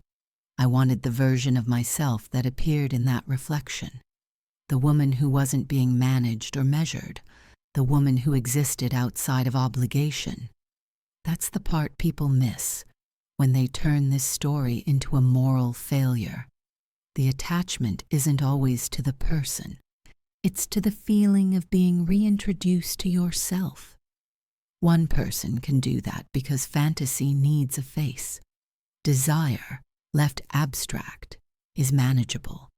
I wanted the version of myself that appeared in that reflection. The woman who wasn't being managed or measured. The woman who existed outside of obligation. That's the part people miss when they turn this story into a moral failure. The attachment isn't always to the person. It's to the feeling of being reintroduced to yourself. One person can do that because fantasy needs a face. Desire, left abstract, is manageable.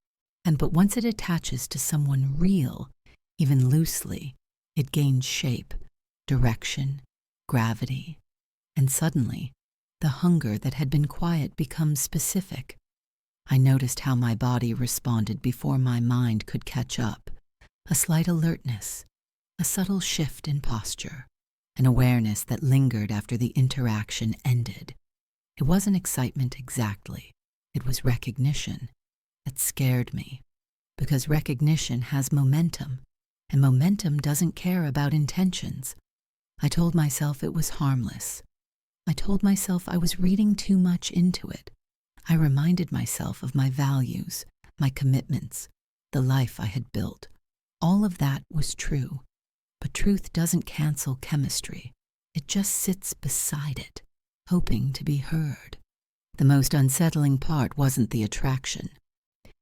But once it attaches to someone real, even loosely, it gains shape, direction, gravity, and suddenly, the hunger that had been quiet becomes specific. I noticed how my body responded before my mind could catch up. A slight alertness, a subtle shift in posture, an awareness that lingered after the interaction ended. It wasn't excitement exactly. It was recognition that scared me, because recognition has momentum, and momentum doesn't care about intentions. I told myself it was harmless. I told myself I was reading too much into it. I reminded myself of my values, my commitments, the life I had built. All of that was true, but truth doesn't cancel chemistry. It just sits beside it, hoping to be heard. The most unsettling part wasn't the attraction.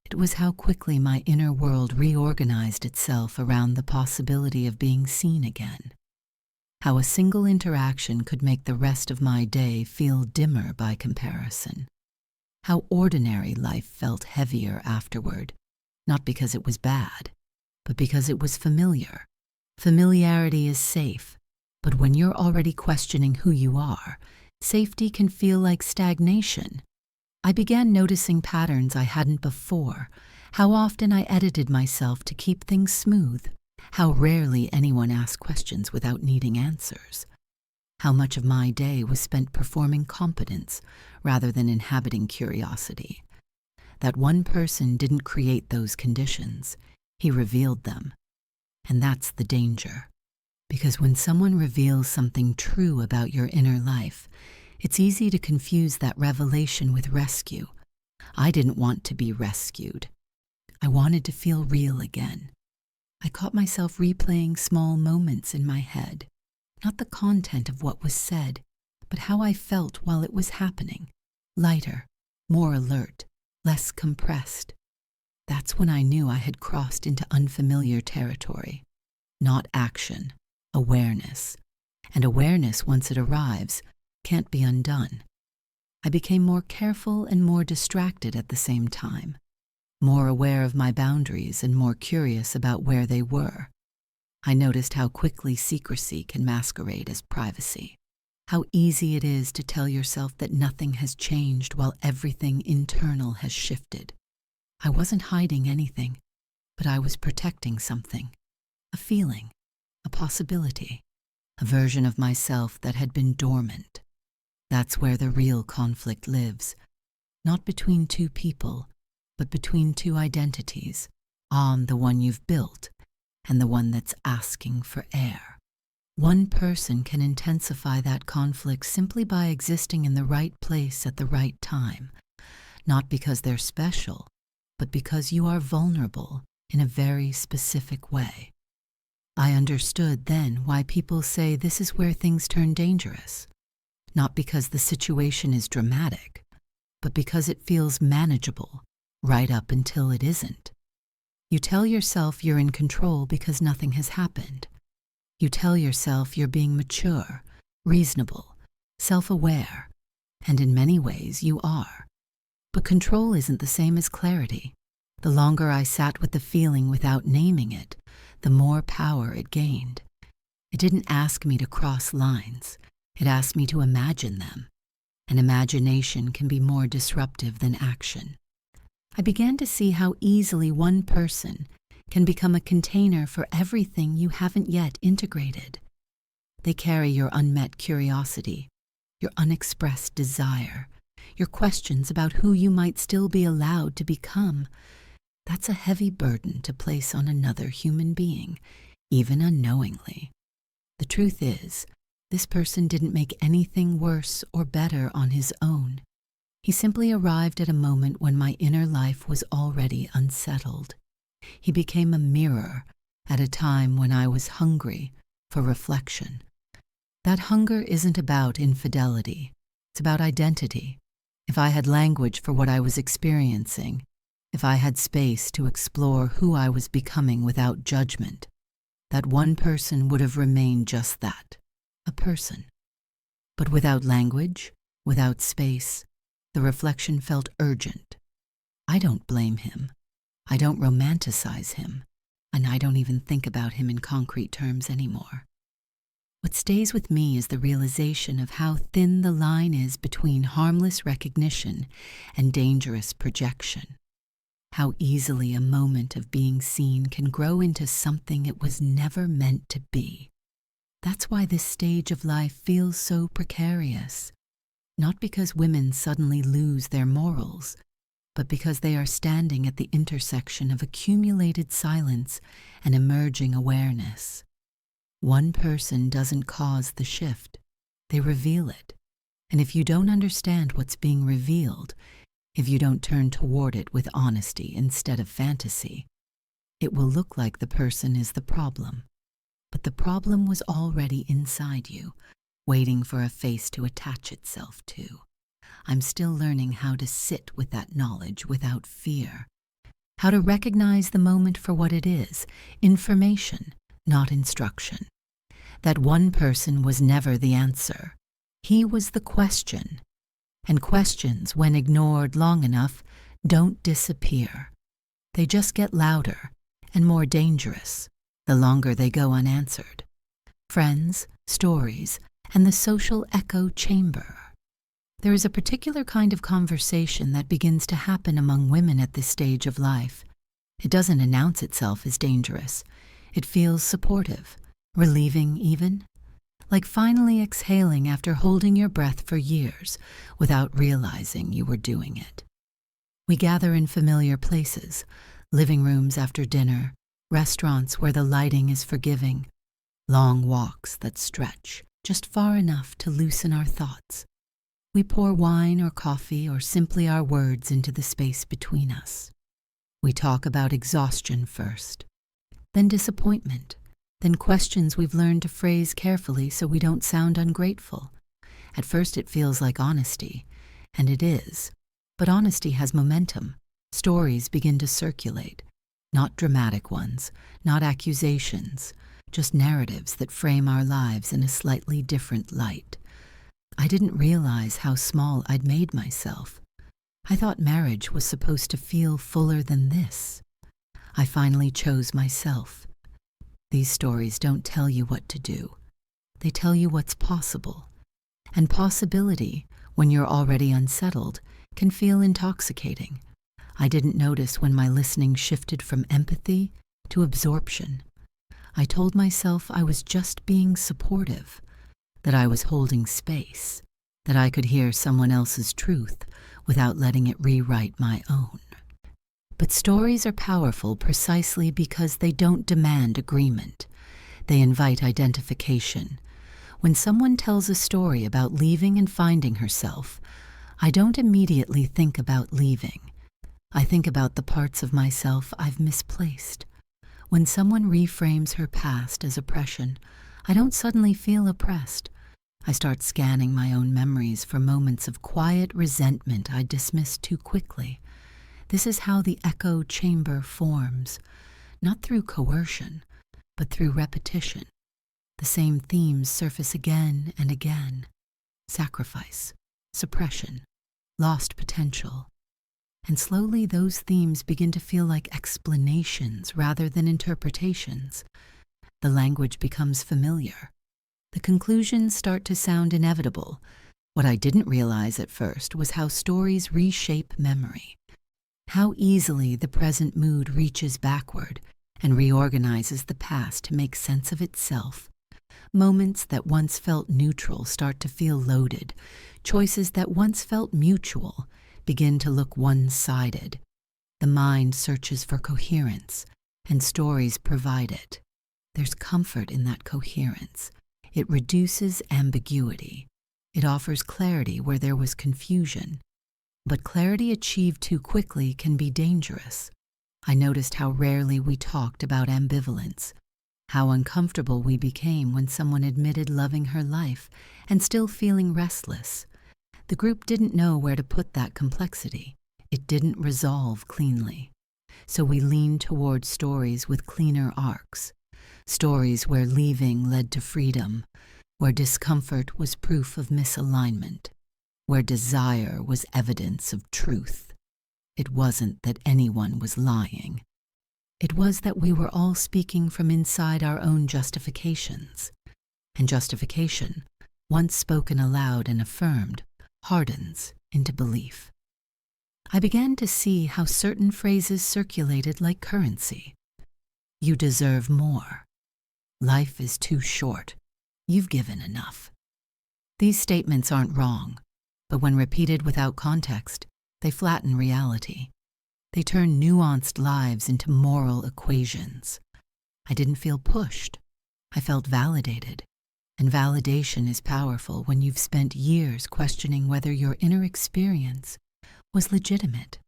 It was how quickly my inner world reorganized itself around the possibility of being seen again. How a single interaction could make the rest of my day feel dimmer by comparison. How ordinary life felt heavier afterward, not because it was bad, but because it was familiar. Familiarity is safe, but when you're already questioning who you are, safety can feel like stagnation. I began noticing patterns I hadn't before, how often I edited myself to keep things smooth, how rarely anyone asked questions without needing answers, how much of my day was spent performing competence rather than inhabiting curiosity. That one person didn't create those conditions, he revealed them. And that's the danger. Because when someone reveals something true about your inner life, it's easy to confuse that revelation with rescue. I didn't want to be rescued. I wanted to feel real again. I caught myself replaying small moments in my head, not the content of what was said, but how I felt while it was happening, lighter, more alert, less compressed. That's when I knew I had crossed into unfamiliar territory. Not action, awareness. And awareness, once it arrives, can't be undone. I became more careful and more distracted at the same time, more aware of my boundaries and more curious about where they were. I noticed how quickly secrecy can masquerade as privacy, how easy it is to tell yourself that nothing has changed while everything internal has shifted. I wasn't hiding anything, but I was protecting something, a feeling, a possibility, a version of myself that had been dormant. That's where the real conflict lives, not between two people, but between two identities, on the one you've built and the one that's asking for air. One person can intensify that conflict simply by existing in the right place at the right time, not because they're special, but because you are vulnerable in a very specific way. I understood then why people say this is where things turn dangerous, not because the situation is dramatic, but because it feels manageable right up until it isn't. You tell yourself you're in control because nothing has happened. You tell yourself you're being mature, reasonable, self-aware, and in many ways you are. But control isn't the same as clarity. The longer I sat with the feeling without naming it, the more power it gained. It didn't ask me to cross lines. It asked me to imagine them. And imagination can be more disruptive than action. I began to see how easily one person can become a container for everything you haven't yet integrated. They carry your unmet curiosity, your unexpressed desire, your questions about who you might still be allowed to become. That's a heavy burden to place on another human being, even unknowingly. The truth is, this person didn't make anything worse or better on his own. He simply arrived at a moment when my inner life was already unsettled. He became a mirror at a time when I was hungry for reflection. That hunger isn't about infidelity. It's about identity. If I had language for what I was experiencing, If I had space to explore who I was becoming without judgment, that one person would have remained just that, a person. But without language, without space, the reflection felt urgent. I don't blame him. I don't romanticize him. And I don't even think about him in concrete terms anymore. What stays with me is the realization of how thin the line is between harmless recognition and dangerous projection. How easily a moment of being seen can grow into something it was never meant to be. That's why this stage of life feels so precarious. Not because women suddenly lose their morals, but because they are standing at the intersection of accumulated silence and emerging awareness. One person doesn't cause the shift, they reveal it. And if you don't understand what's being revealed, if you don't turn toward it with honesty instead of fantasy, it will look like the person is the problem. But the problem was already inside you, waiting for a face to attach itself to. I'm still learning how to sit with that knowledge without fear, how to recognize the moment for what it is, information, not instruction. That one person was never the answer. He was the question. And questions, when ignored long enough, don't disappear. They just get louder and more dangerous the longer they go unanswered. Friends, stories, and the social echo chamber. There is a particular kind of conversation that begins to happen among women at this stage of life. It doesn't announce itself as dangerous. It feels supportive, relieving even, like finally exhaling after holding your breath for years without realizing you were doing it. We gather in familiar places, living rooms after dinner, restaurants where the lighting is forgiving, long walks that stretch just far enough to loosen our thoughts. We pour wine or coffee or simply our words into the space between us. We talk about exhaustion first, then disappointment, then questions we've learned to phrase carefully so we don't sound ungrateful. At first it feels like honesty, and it is. But honesty has momentum. Stories begin to circulate. Not dramatic ones, not accusations, just narratives that frame our lives in a slightly different light. I didn't realize how small I'd made myself. I thought marriage was supposed to feel fuller than this. I finally chose myself. These stories don't tell you what to do. They tell you what's possible. And possibility, when you're already unsettled, can feel intoxicating. I didn't notice when my listening shifted from empathy to absorption. I told myself I was just being supportive, that I was holding space, that I could hear someone else's truth without letting it rewrite my own. But stories are powerful precisely because they don't demand agreement. They invite identification. When someone tells a story about leaving and finding herself, I don't immediately think about leaving. I think about the parts of myself I've misplaced. When someone reframes her past as oppression, I don't suddenly feel oppressed. I start scanning my own memories for moments of quiet resentment I dismissed too quickly. This is how the echo chamber forms, not through coercion, but through repetition. The same themes surface again and again. Sacrifice, suppression, lost potential. And slowly those themes begin to feel like explanations rather than interpretations. The language becomes familiar. The conclusions start to sound inevitable. What I didn't realize at first was how stories reshape memory. How easily the present mood reaches backward and reorganizes the past to make sense of itself. Moments that once felt neutral start to feel loaded. Choices that once felt mutual begin to look one-sided. The mind searches for coherence, and stories provide it. There's comfort in that coherence. It reduces ambiguity. It offers clarity where there was confusion. But clarity achieved too quickly can be dangerous. I noticed how rarely we talked about ambivalence, how uncomfortable we became when someone admitted loving her life and still feeling restless. The group didn't know where to put that complexity. it didn't resolve cleanly. So we leaned toward stories with cleaner arcs, stories where leaving led to freedom, where discomfort was proof of misalignment, where desire was evidence of truth. It wasn't that anyone was lying. It was that we were all speaking from inside our own justifications. And justification, once spoken aloud and affirmed, hardens into belief. I began to see how certain phrases circulated like currency. You deserve more. Life is too short. You've given enough. These statements aren't wrong, but when repeated without context, they flatten reality. They turn nuanced lives into moral equations. I didn't feel pushed. I felt validated. And validation is powerful when you've spent years questioning whether your inner experience was legitimate.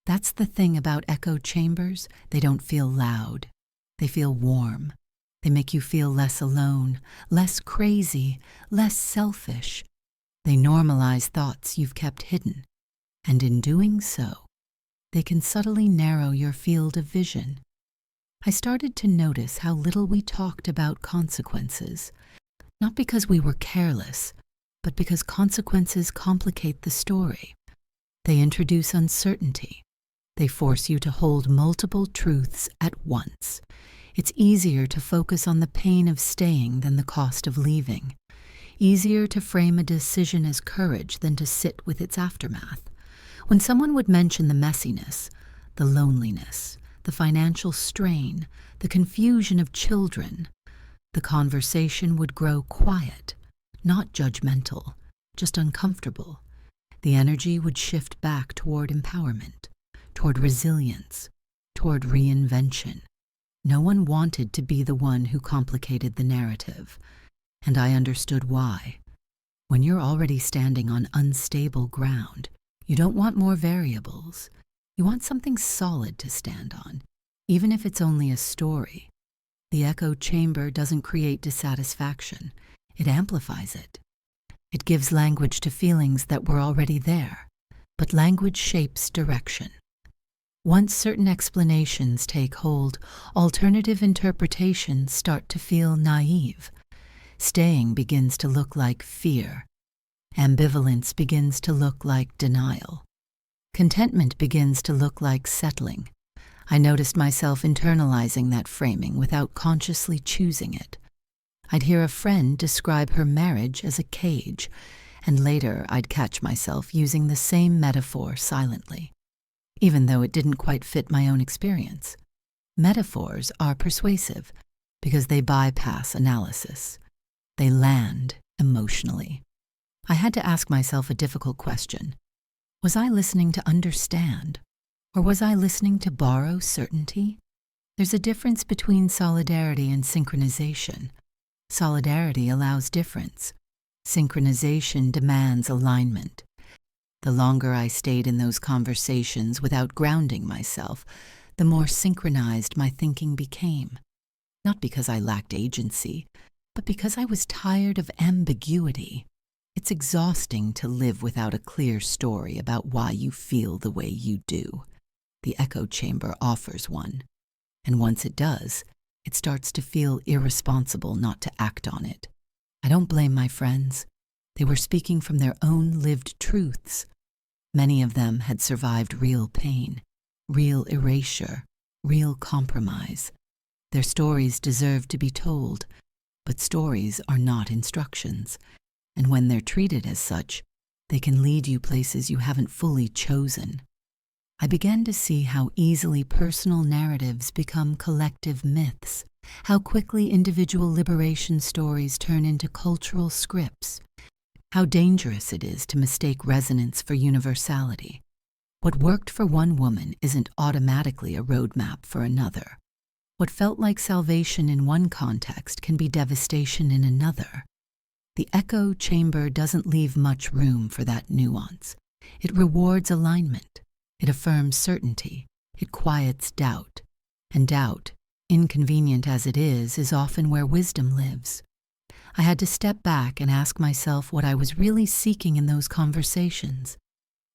That's the thing about echo chambers. They don't feel loud. They feel warm. They make you feel less alone, less crazy, less selfish. They normalize thoughts you've kept hidden. And in doing so, they can subtly narrow your field of vision. I started to notice how little we talked about consequences, not because we were careless, but because consequences complicate the story. They introduce uncertainty. They force you to hold multiple truths at once. It's easier to focus on the pain of staying than the cost of leaving. Easier to frame a decision as courage than to sit with its aftermath. When someone would mention the messiness, the loneliness, the financial strain, the confusion of children, the conversation would grow quiet, not judgmental, just uncomfortable. The energy would shift back toward empowerment, toward resilience, toward reinvention. No one wanted to be the one who complicated the narrative, and I understood why. When you're already standing on unstable ground, you don't want more variables. You want something solid to stand on, even if it's only a story. The echo chamber doesn't create dissatisfaction. It amplifies it. It gives language to feelings that were already there, but language shapes direction. Once certain explanations take hold, alternative interpretations start to feel naive. Staying begins to look like fear. Ambivalence begins to look like denial. Contentment begins to look like settling. I noticed myself internalizing that framing without consciously choosing it. I'd hear a friend describe her marriage as a cage, and later I'd catch myself using the same metaphor silently, even though it didn't quite fit my own experience. Metaphors are persuasive because they bypass analysis. They land emotionally. I had to ask myself a difficult question. Was I listening to understand, or was I listening to borrow certainty? There's a difference between solidarity and synchronization. Solidarity allows difference. Synchronization demands alignment. The longer I stayed in those conversations without grounding myself, the more synchronized my thinking became. Not because I lacked agency, but because I was tired of ambiguity. It's exhausting to live without a clear story about why you feel the way you do. The echo chamber offers one, and once it does, it starts to feel irresponsible not to act on it. I don't blame my friends. They were speaking from their own lived truths. Many of them had survived real pain, real erasure, real compromise. Their stories deserve to be told, but stories are not instructions, and when they're treated as such, they can lead you places you haven't fully chosen. I began to see how easily personal narratives become collective myths, how quickly individual liberation stories turn into cultural scripts, how dangerous it is to mistake resonance for universality. What worked for one woman isn't automatically a roadmap for another. What felt like salvation in one context can be devastation in another. The echo chamber doesn't leave much room for that nuance. It rewards alignment. It affirms certainty. It quiets doubt. And doubt, inconvenient as it is often where wisdom lives. I had to step back and ask myself what I was really seeking in those conversations.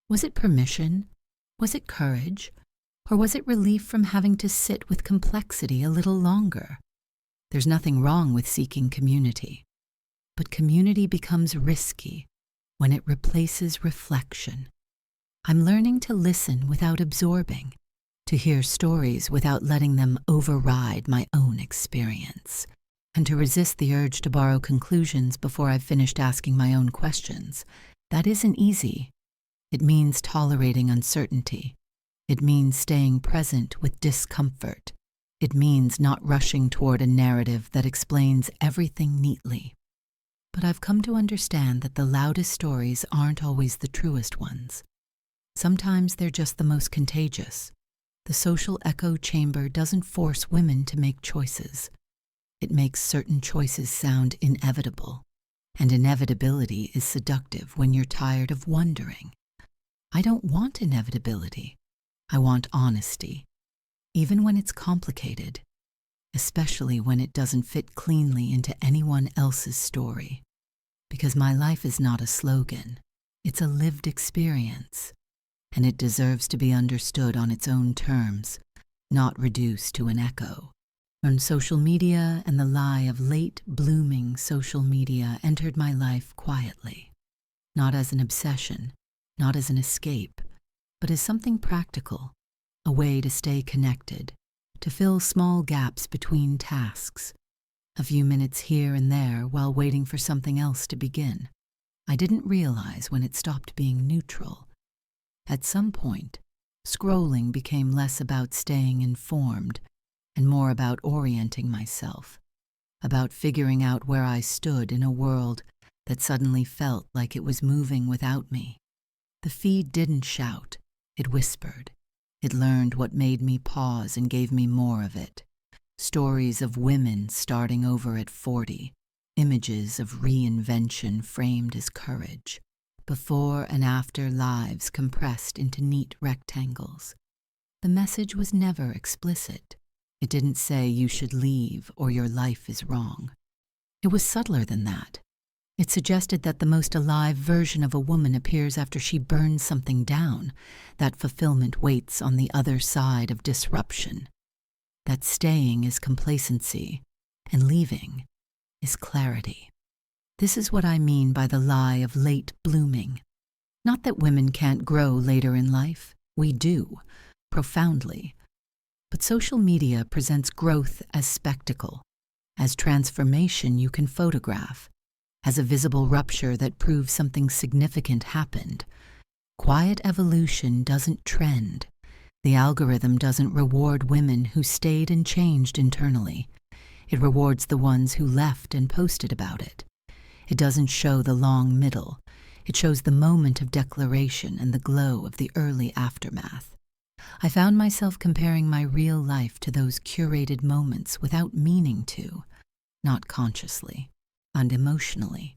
Was it permission? Was it courage? Or was it relief from having to sit with complexity a little longer? There's nothing wrong with seeking community, but community becomes risky when it replaces reflection. I'm learning to listen without absorbing, to hear stories without letting them override my own experience, and to resist the urge to borrow conclusions before I've finished asking my own questions. That isn't easy. It means tolerating uncertainty. It means staying present with discomfort. It means not rushing toward a narrative that explains everything neatly. But I've come to understand that the loudest stories aren't always the truest ones. Sometimes they're just the most contagious. The social echo chamber doesn't force women to make choices. It makes certain choices sound inevitable, and inevitability is seductive when you're tired of wondering. I don't want inevitability. I want honesty, even when it's complicated, especially when it doesn't fit cleanly into anyone else's story. Because my life is not a slogan, it's a lived experience, and it deserves to be understood on its own terms, not reduced to an echo. When social media and the lie of late blooming social media entered my life quietly, not as an obsession, not as an escape, but as something practical, a way to stay connected, to fill small gaps between tasks, a few minutes here and there while waiting for something else to begin. I didn't realize when it stopped being neutral. At some point, scrolling became less about staying informed and more about orienting myself, about figuring out where I stood in a world that suddenly felt like it was moving without me. The feed didn't shout, it whispered. It learned what made me pause and gave me more of it. Stories of women starting over at 40, images of reinvention framed as courage, before and after lives compressed into neat rectangles. The message was never explicit. It didn't say you should leave or your life is wrong. It was subtler than that. It suggested that the most alive version of a woman appears after she burns something down, that fulfillment waits on the other side of disruption, that staying is complacency and leaving is clarity. This is what I mean by the lie of late blooming. Not that women can't grow later in life. We do, profoundly. But social media presents growth as spectacle, as transformation you can photograph, as a visible rupture that proves something significant happened. Quiet evolution doesn't trend. The algorithm doesn't reward women who stayed and changed internally. It rewards the ones who left and posted about it. It doesn't show the long middle. It shows the moment of declaration and the glow of the early aftermath. I found myself comparing my real life to those curated moments without meaning to, not consciously, and emotionally.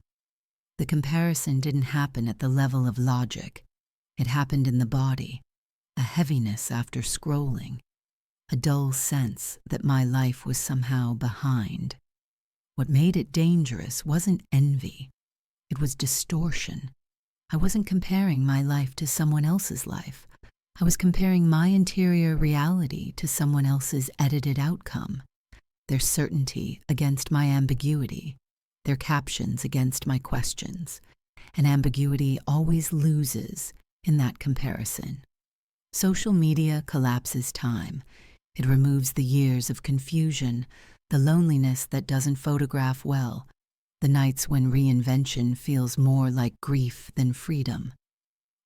The comparison didn't happen at the level of logic. It happened in the body, a heaviness after scrolling, a dull sense that my life was somehow behind. What made it dangerous wasn't envy. It was distortion. I wasn't comparing my life to someone else's life. I was comparing my interior reality to someone else's edited outcome, their certainty against my ambiguity, their captions against my questions, and ambiguity always loses in that comparison. Social media collapses time. It removes the years of confusion, the loneliness that doesn't photograph well, the nights when reinvention feels more like grief than freedom.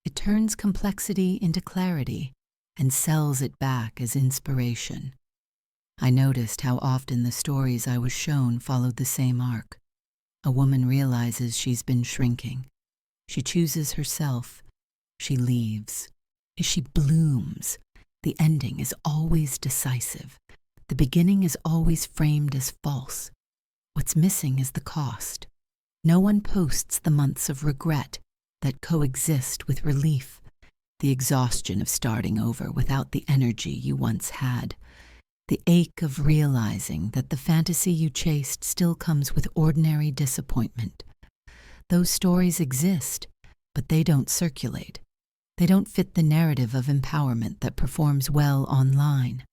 It turns complexity into clarity and sells it back as inspiration. I noticed how often the stories I was shown followed the same arc. A woman realizes she's been shrinking. She chooses herself. She leaves. She blooms. The ending is always decisive. The beginning is always framed as false. What's missing is the cost. No one posts the months of regret that coexist with relief, the exhaustion of starting over without the energy you once had, the ache of realizing that the fantasy you chased still comes with ordinary disappointment. Those stories exist, but they don't circulate. They don't fit the narrative of empowerment that performs well online.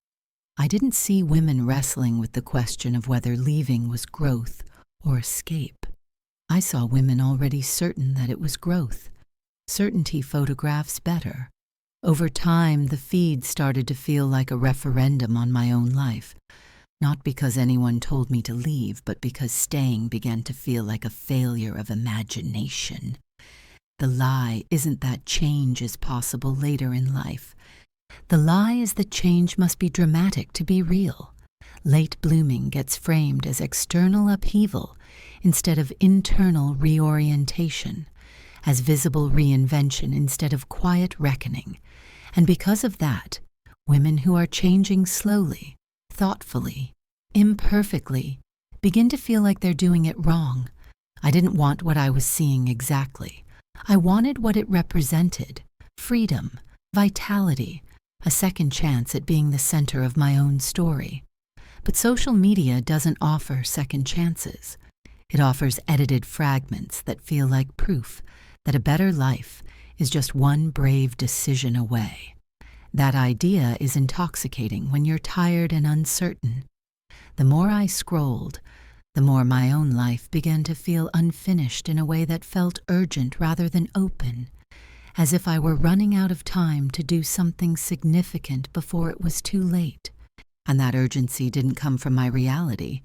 I didn't see women wrestling with the question of whether leaving was growth or escape. I saw women already certain that it was growth. Certainty photographs better. Over time, the feed started to feel like a referendum on my own life, not because anyone told me to leave, but because staying began to feel like a failure of imagination. The lie isn't that change is possible later in life. The lie is that change must be dramatic to be real. Late blooming gets framed as external upheaval instead of internal reorientation, as visible reinvention instead of quiet reckoning. And because of that, women who are changing slowly, thoughtfully, imperfectly, begin to feel like they're doing it wrong. I didn't want what I was seeing exactly. I wanted what it represented: freedom, vitality, a second chance at being the center of my own story. But social media doesn't offer second chances. It offers edited fragments that feel like proof that a better life is just one brave decision away. That idea is intoxicating when you're tired and uncertain. The more I scrolled, the more my own life began to feel unfinished in a way that felt urgent rather than open, as if I were running out of time to do something significant before it was too late. And that urgency didn't come from my reality.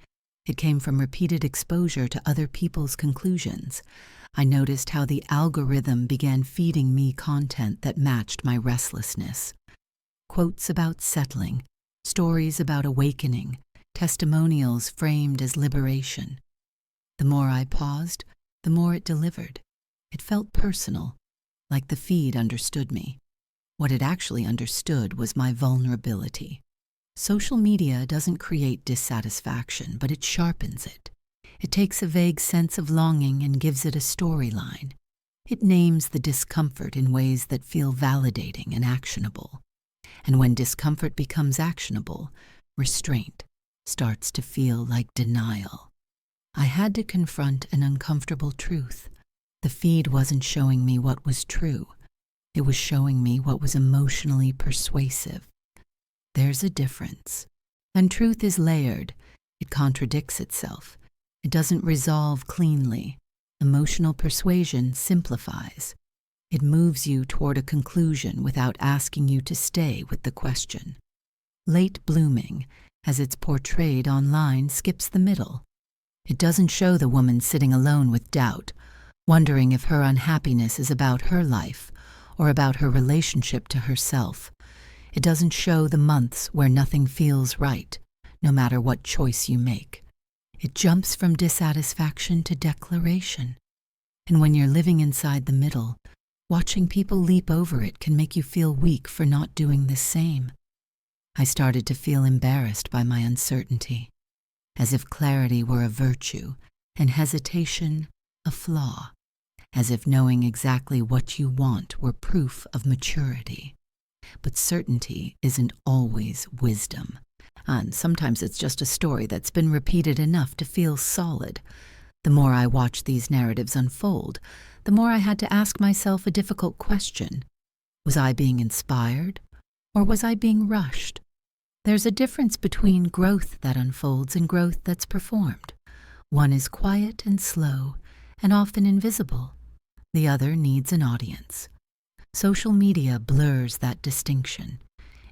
It came from repeated exposure to other people's conclusions. I noticed how the algorithm began feeding me content that matched my restlessness. Quotes about settling, stories about awakening, testimonials framed as liberation. The more I paused, the more it delivered. It felt personal, like the feed understood me. What it actually understood was my vulnerability. Social media doesn't create dissatisfaction, but it sharpens it. It takes a vague sense of longing and gives it a storyline. It names the discomfort in ways that feel validating and actionable. And when discomfort becomes actionable, restraint starts to feel like denial. I had to confront an uncomfortable truth. The feed wasn't showing me what was true. It was showing me what was emotionally persuasive. There's a difference. And truth is layered. It contradicts itself. It doesn't resolve cleanly. Emotional persuasion simplifies. It moves you toward a conclusion without asking you to stay with the question. Late blooming, as it's portrayed online, skips the middle. It doesn't show the woman sitting alone with doubt, wondering if her unhappiness is about her life or about her relationship to herself. It doesn't show the months where nothing feels right, no matter what choice you make. It jumps from dissatisfaction to declaration. And when you're living inside the middle, watching people leap over it can make you feel weak for not doing the same. I started to feel embarrassed by my uncertainty, as if clarity were a virtue and hesitation a flaw, as if knowing exactly what you want were proof of maturity. But certainty isn't always wisdom, and sometimes it's just a story that's been repeated enough to feel solid. The more I watched these narratives unfold, the more I had to ask myself a difficult question. Was I being inspired, or was I being rushed? There's a difference between growth that unfolds and growth that's performed. One is quiet and slow, and often invisible. The other needs an audience. Social media blurs that distinction.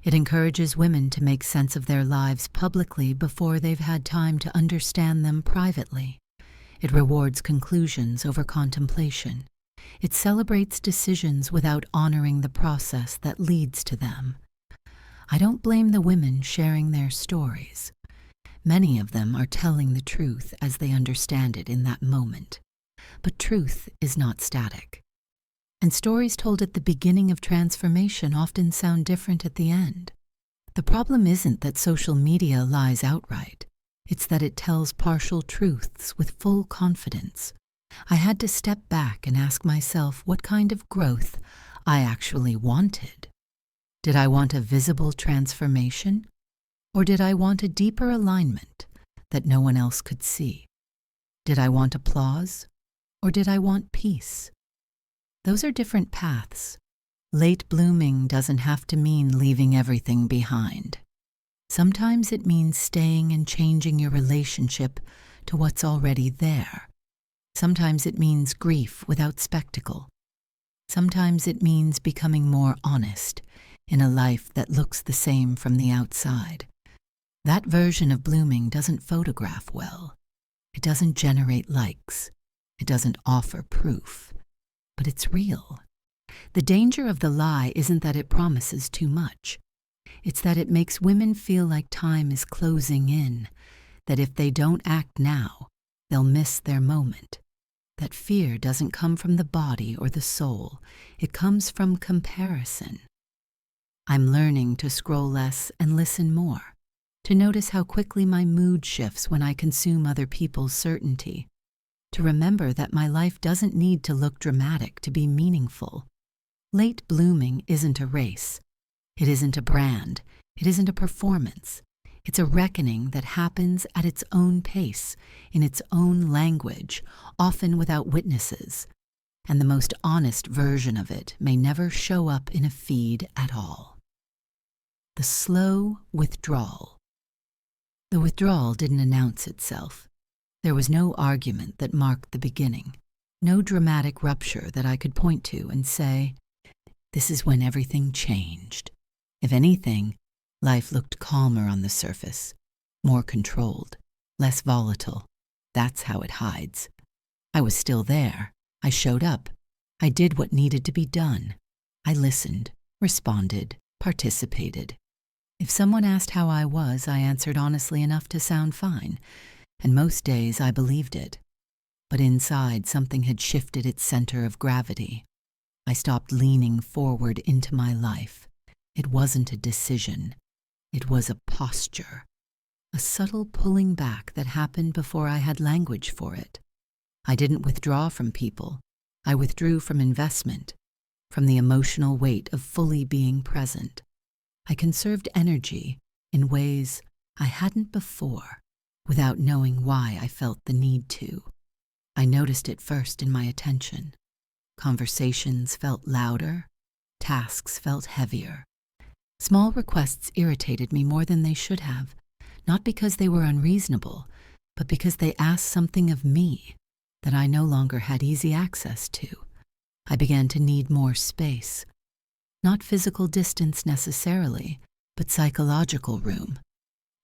It encourages women to make sense of their lives publicly before they've had time to understand them privately. It rewards conclusions over contemplation. It celebrates decisions without honoring the process that leads to them. I don't blame the women sharing their stories. Many of them are telling the truth as they understand it in that moment. But truth is not static. And stories told at the beginning of transformation often sound different at the end. The problem isn't that social media lies outright. It's that it tells partial truths with full confidence. I had to step back and ask myself what kind of growth I actually wanted. Did I want a visible transformation? Or did I want a deeper alignment that no one else could see? Did I want applause? Or did I want peace? Those are different paths. Late blooming doesn't have to mean leaving everything behind. Sometimes it means staying and changing your relationship to what's already there. Sometimes it means grief without spectacle. Sometimes it means becoming more honest in a life that looks the same from the outside. That version of blooming doesn't photograph well. It doesn't generate likes. It doesn't offer proof. But it's real. The danger of the lie isn't that it promises too much. It's that it makes women feel like time is closing in, that if they don't act now, they'll miss their moment. That fear doesn't come from the body or the soul. It comes from comparison. I'm learning to scroll less and listen more, to notice how quickly my mood shifts when I consume other people's certainty, to remember that my life doesn't need to look dramatic to be meaningful. Late blooming isn't a race. It isn't a brand. It isn't a performance. It's a reckoning that happens at its own pace, in its own language, often without witnesses. And the most honest version of it may never show up in a feed at all. The slow withdrawal. The withdrawal didn't announce itself. There was no argument that marked the beginning, no dramatic rupture that I could point to and say, "This is when everything changed." If anything, life looked calmer on the surface, more controlled, less volatile. That's how it hides. I was still there. I showed up. I did what needed to be done. I listened, responded, participated. If someone asked how I was, I answered honestly enough to sound fine, and most days I believed it. But inside, something had shifted its center of gravity. I stopped leaning forward into my life. It wasn't a decision. It was a posture, a subtle pulling back that happened before I had language for it. I didn't withdraw from people. I withdrew from investment, from the emotional weight of fully being present. I conserved energy in ways I hadn't before, without knowing why I felt the need to. I noticed it first in my attention. Conversations felt louder. Tasks felt heavier. Small requests irritated me more than they should have, not because they were unreasonable, but because they asked something of me that I no longer had easy access to. I began to need more space. Not physical distance necessarily, but psychological room.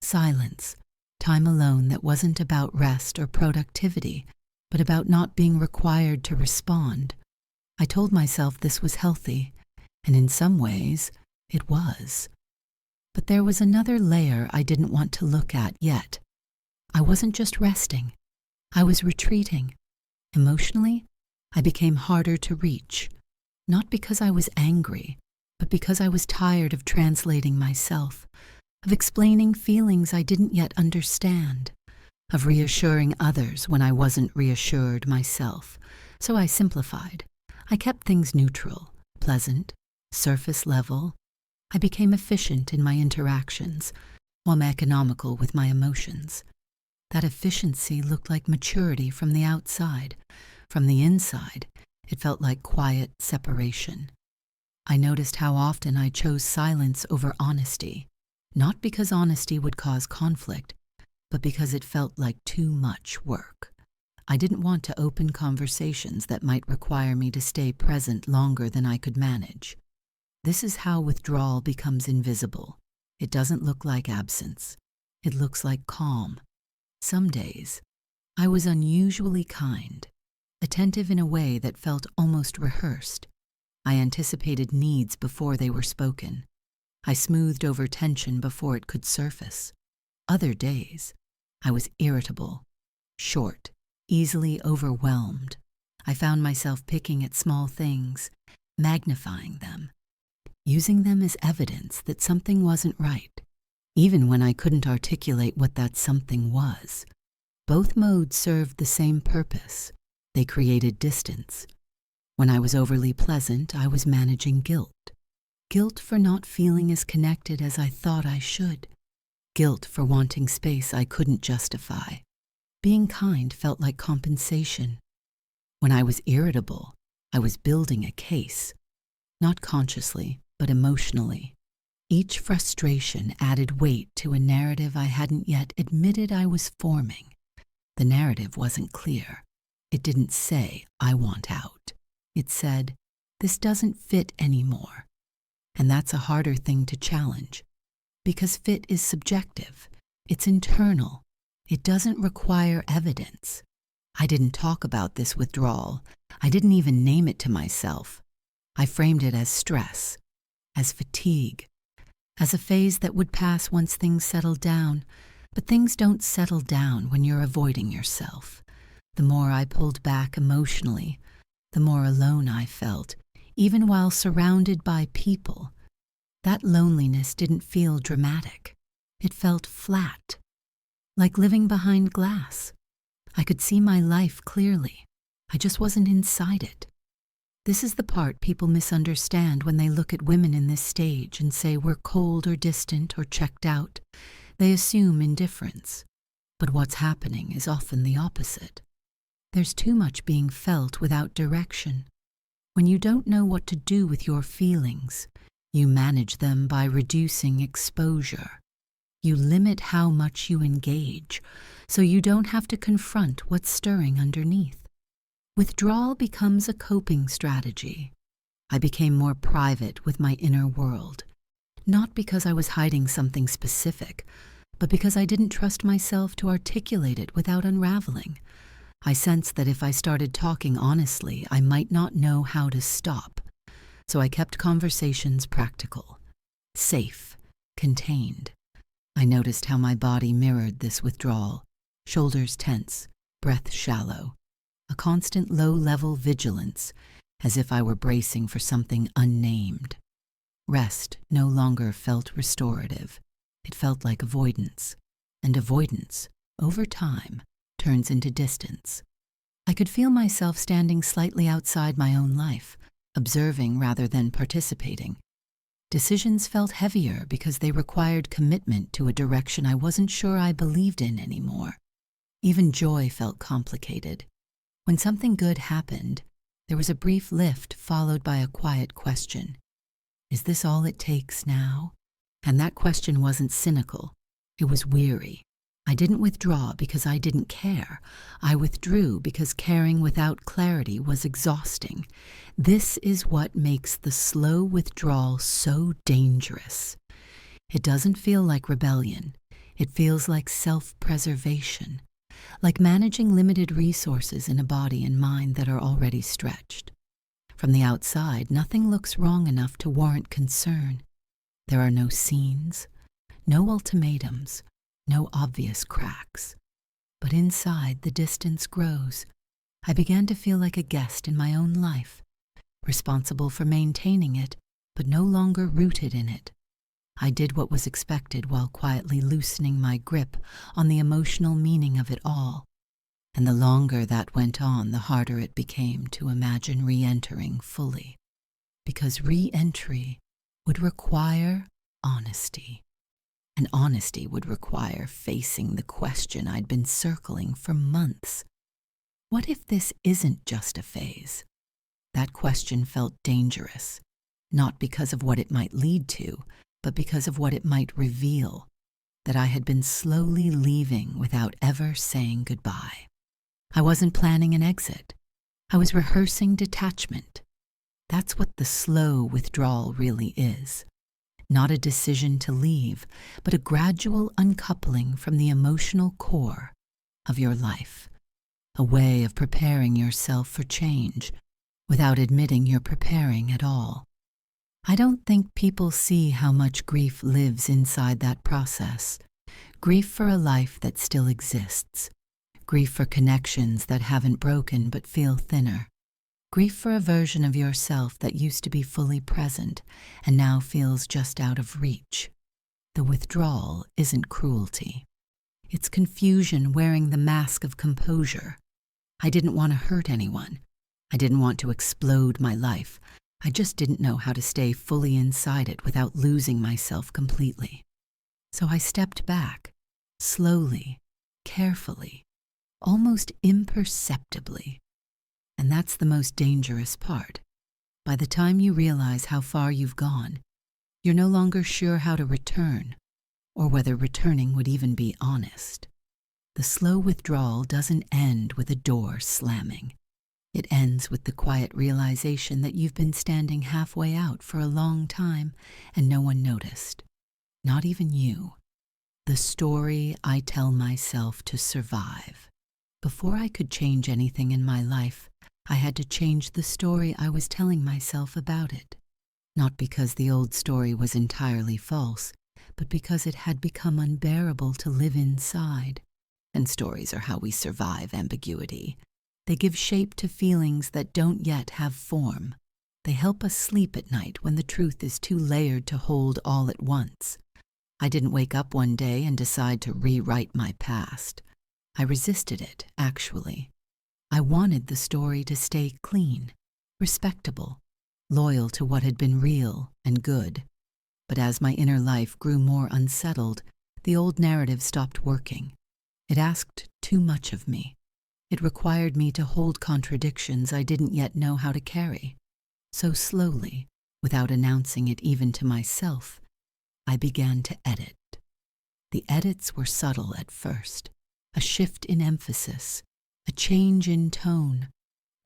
Silence, time alone that wasn't about rest or productivity, but about not being required to respond. I told myself this was healthy, and in some ways, it was. But there was another layer I didn't want to look at yet. I wasn't just resting. I was retreating. Emotionally, I became harder to reach, not because I was angry, but because I was tired of translating myself, of explaining feelings I didn't yet understand, of reassuring others when I wasn't reassured myself. So I simplified. I kept things neutral, pleasant, surface level. I became efficient in my interactions, while economical with my emotions. That efficiency looked like maturity from the outside. From the inside, it felt like quiet separation. I noticed how often I chose silence over honesty, not because honesty would cause conflict, but because it felt like too much work. I didn't want to open conversations that might require me to stay present longer than I could manage. This is how withdrawal becomes invisible. It doesn't look like absence. It looks like calm. Some days, I was unusually kind, attentive in a way that felt almost rehearsed. I anticipated needs before they were spoken. I smoothed over tension before it could surface. Other days, I was irritable, short, easily overwhelmed. I found myself picking at small things, magnifying them, using them as evidence that something wasn't right, even when I couldn't articulate what that something was. Both modes served the same purpose. They created distance. When I was overly pleasant, I was managing guilt. Guilt for not feeling as connected as I thought I should. Guilt for wanting space I couldn't justify. Being kind felt like compensation. When I was irritable, I was building a case. not consciously, but emotionally. Each frustration added weight to a narrative I hadn't yet admitted I was forming. The narrative wasn't clear. It didn't say, "I want out." It said, "This doesn't fit anymore." And that's a harder thing to challenge, because fit is subjective. It's internal. It doesn't require evidence. I didn't talk about this withdrawal. I didn't even name it to myself. I framed it as stress, as fatigue, as a phase that would pass once things settled down. But things don't settle down when you're avoiding yourself. The more I pulled back emotionally, the more alone I felt, even while surrounded by people. That loneliness didn't feel dramatic. It felt flat, like living behind glass. I could see my life clearly. I just wasn't inside it. This is the part people misunderstand when they look at women in this stage and say we're cold or distant or checked out. They assume indifference. But what's happening is often the opposite. There's too much being felt without direction. When you don't know what to do with your feelings, you manage them by reducing exposure. You limit how much you engage, so you don't have to confront what's stirring underneath. Withdrawal becomes a coping strategy. I became more private with my inner world, not because I was hiding something specific, but because I didn't trust myself to articulate it without unraveling. I sensed that if I started talking honestly, I might not know how to stop. So I kept conversations practical, safe, contained. I noticed how my body mirrored this withdrawal, shoulders tense, breath shallow, a constant low-level vigilance, as if I were bracing for something unnamed. Rest no longer felt restorative. It felt like avoidance, and avoidance, over time, turns into distance. I could feel myself standing slightly outside my own life, observing rather than participating. Decisions felt heavier because they required commitment to a direction I wasn't sure I believed in anymore. Even joy felt complicated. When something good happened, there was a brief lift followed by a quiet question. Is this all it takes now? And that question wasn't cynical. It was weary. I didn't withdraw because I didn't care. I withdrew because caring without clarity was exhausting. This is what makes the slow withdrawal so dangerous. It doesn't feel like rebellion. It feels like self-preservation, like managing limited resources in a body and mind that are already stretched. From the outside, nothing looks wrong enough to warrant concern. There are no scenes, no ultimatums, no obvious cracks. But inside, the distance grows. I began to feel like a guest in my own life, responsible for maintaining it, but no longer rooted in it. I did what was expected while quietly loosening my grip on the emotional meaning of it all. And the longer that went on, the harder it became to imagine re-entering fully. Because re-entry would require honesty. And honesty would require facing the question I'd been circling for months. What if this isn't just a phase? That question felt dangerous, not because of what it might lead to, but because of what it might reveal, that I had been slowly leaving without ever saying goodbye. I wasn't planning an exit. I was rehearsing detachment. That's what the slow withdrawal really is. Not a decision to leave, but a gradual uncoupling from the emotional core of your life. A way of preparing yourself for change without admitting you're preparing at all. I don't think people see how much grief lives inside that process. Grief for a life that still exists. Grief for connections that haven't broken but feel thinner. Grief for a version of yourself that used to be fully present and now feels just out of reach. The withdrawal isn't cruelty. It's confusion wearing the mask of composure. I didn't want to hurt anyone. I didn't want to explode my life. I just didn't know how to stay fully inside it without losing myself completely. So I stepped back, slowly, carefully, almost imperceptibly. And that's the most dangerous part. By the time you realize how far you've gone, you're no longer sure how to return, or whether returning would even be honest. The slow withdrawal doesn't end with a door slamming. It ends with the quiet realization that you've been standing halfway out for a long time and no one noticed. Not even you. The story I tell myself to survive. Before I could change anything in my life, I had to change the story I was telling myself about it. Not because the old story was entirely false, but because it had become unbearable to live inside. And stories are how we survive ambiguity. They give shape to feelings that don't yet have form. They help us sleep at night when the truth is too layered to hold all at once. I didn't wake up one day and decide to rewrite my past. I resisted it, actually. I wanted the story to stay clean, respectable, loyal to what had been real and good. But as my inner life grew more unsettled, the old narrative stopped working. It asked too much of me. It required me to hold contradictions I didn't yet know how to carry. So slowly, without announcing it even to myself, I began to edit. The edits were subtle at first, a shift in emphasis, a change in tone.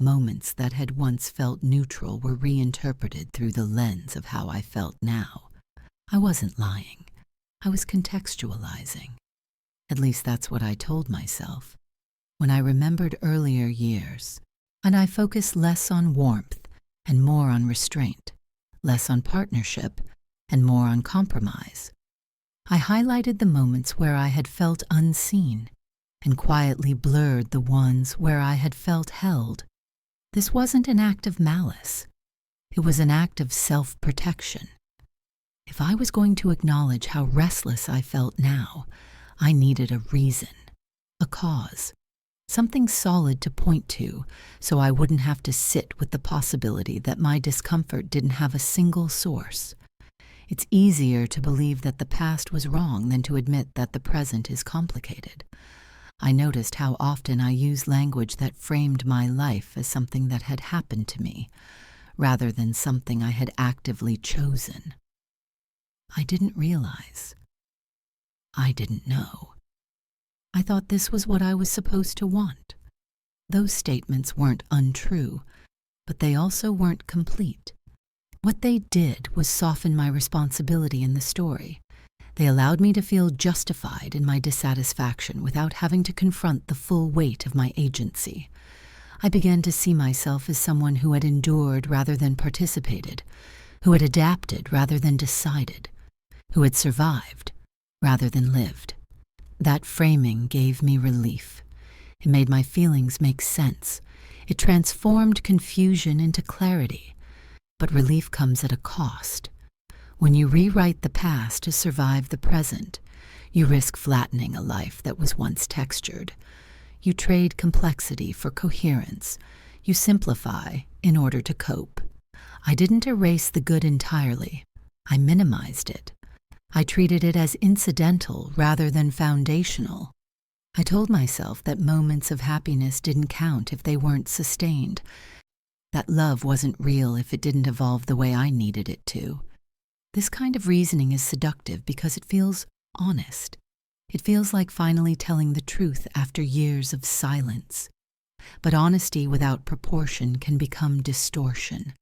Moments that had once felt neutral were reinterpreted through the lens of how I felt now. I wasn't lying. I was contextualizing. At least that's what I told myself. When I remembered earlier years, and I focused less on warmth and more on restraint, less on partnership and more on compromise. I highlighted the moments where I had felt unseen and quietly blurred the ones where I had felt held. This wasn't an act of malice. It was an act of self-protection. If I was going to acknowledge how restless I felt now, I needed a reason, a cause, something solid to point to so I wouldn't have to sit with the possibility that my discomfort didn't have a single source. It's easier to believe that the past was wrong than to admit that the present is complicated. I noticed how often I used language that framed my life as something that had happened to me, rather than something I had actively chosen. I didn't realize. I didn't know. I thought this was what I was supposed to want. Those statements weren't untrue, but they also weren't complete. What they did was soften my responsibility in the story. They allowed me to feel justified in my dissatisfaction without having to confront the full weight of my agency. I began to see myself as someone who had endured rather than participated, who had adapted rather than decided, who had survived rather than lived. That framing gave me relief. It made my feelings make sense. It transformed confusion into clarity. But relief comes at a cost. When you rewrite the past to survive the present, you risk flattening a life that was once textured. You trade complexity for coherence. You simplify in order to cope. I didn't erase the good entirely. I minimized it. I treated it as incidental rather than foundational. I told myself that moments of happiness didn't count if they weren't sustained, that love wasn't real if it didn't evolve the way I needed it to. This kind of reasoning is seductive because it feels honest. It feels like finally telling the truth after years of silence. But honesty without proportion can become distortion.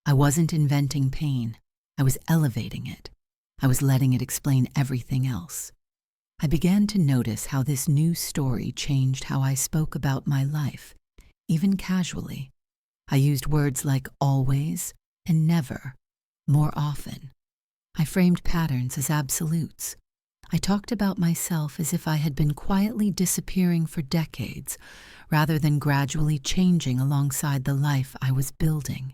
I wasn't inventing pain. I was elevating it. I was letting it explain everything else. I began to notice how this new story changed how I spoke about my life, even casually. I used words like always and never more often. I framed patterns as absolutes. I talked about myself as if I had been quietly disappearing for decades, rather than gradually changing alongside the life I was building.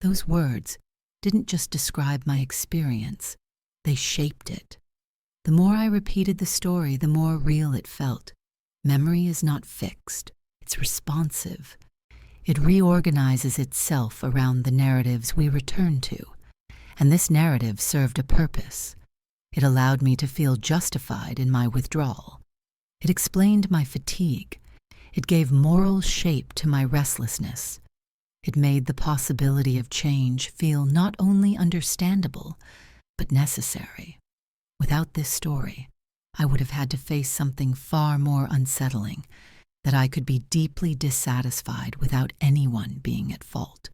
Those words didn't just describe my experience, they shaped it. The more I repeated the story, the more real it felt. Memory is not fixed, it's responsive. It reorganizes itself around the narratives we return to, and this narrative served a purpose. It allowed me to feel justified in my withdrawal. It explained my fatigue. It gave moral shape to my restlessness. It made the possibility of change feel not only understandable, but necessary. Without this story, I would have had to face something far more unsettling, that I could be deeply dissatisfied without anyone being at fault,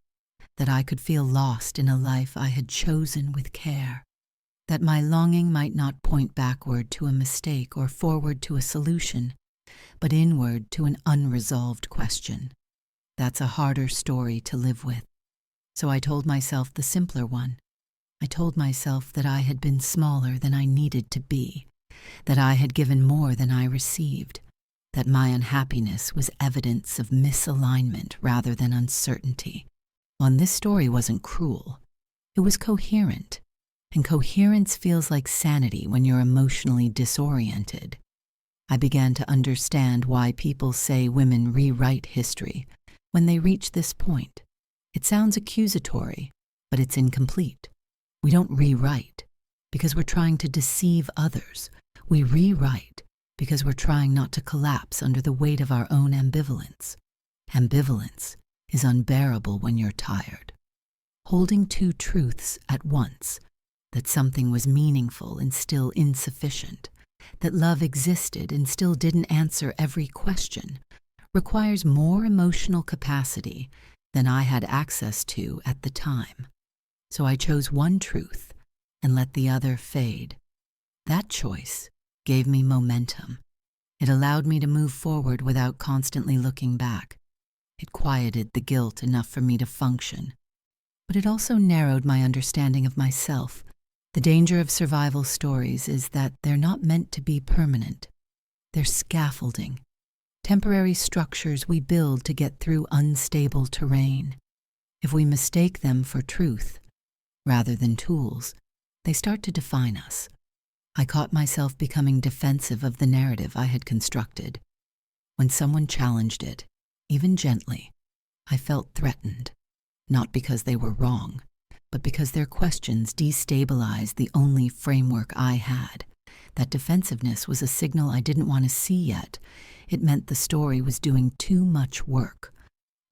that I could feel lost in a life I had chosen with care, that my longing might not point backward to a mistake or forward to a solution, but inward to an unresolved question. That's a harder story to live with. So I told myself the simpler one. I told myself that I had been smaller than I needed to be, that I had given more than I received, that my unhappiness was evidence of misalignment rather than uncertainty. And this story wasn't cruel. It was coherent, and coherence feels like sanity when you're emotionally disoriented. I began to understand why people say women rewrite history when they reach this point. It sounds accusatory, but it's incomplete. We don't rewrite because we're trying to deceive others. We rewrite because we're trying not to collapse under the weight of our own ambivalence. Ambivalence is unbearable when you're tired. Holding two truths at once, that something was meaningful and still insufficient, that love existed and still didn't answer every question, requires more emotional capacity than I had access to at the time. So I chose one truth and let the other fade. That choice gave me momentum. It allowed me to move forward without constantly looking back. It quieted the guilt enough for me to function. But it also narrowed my understanding of myself. The danger of survival stories is that they're not meant to be permanent. They're scaffolding, temporary structures we build to get through unstable terrain. If we mistake them for truth, rather than tools, they start to define us. I caught myself becoming defensive of the narrative I had constructed. When someone challenged it, even gently, I felt threatened, not because they were wrong, but because their questions destabilized the only framework I had. That defensiveness was a signal I didn't want to see yet. It meant the story was doing too much work.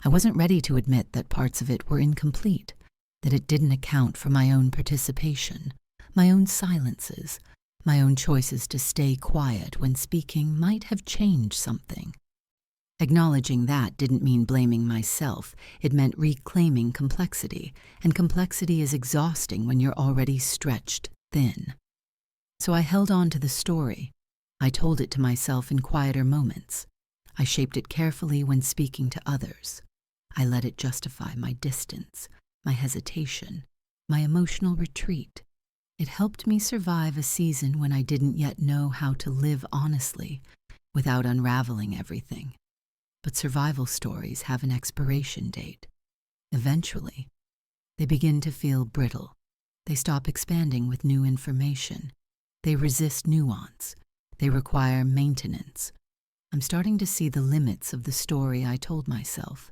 I wasn't ready to admit that parts of it were incomplete, that it didn't account for my own participation, my own silences, my own choices to stay quiet when speaking might have changed something. Acknowledging that didn't mean blaming myself. It meant reclaiming complexity, and complexity is exhausting when you're already stretched thin. So I held on to the story. I told it to myself in quieter moments. I shaped it carefully when speaking to others. I let it justify my distance, my hesitation, my emotional retreat. It helped me survive a season when I didn't yet know how to live honestly without unraveling everything. But survival stories have an expiration date. Eventually, they begin to feel brittle. They stop expanding with new information. They resist nuance. They require maintenance. I'm starting to see the limits of the story I told myself,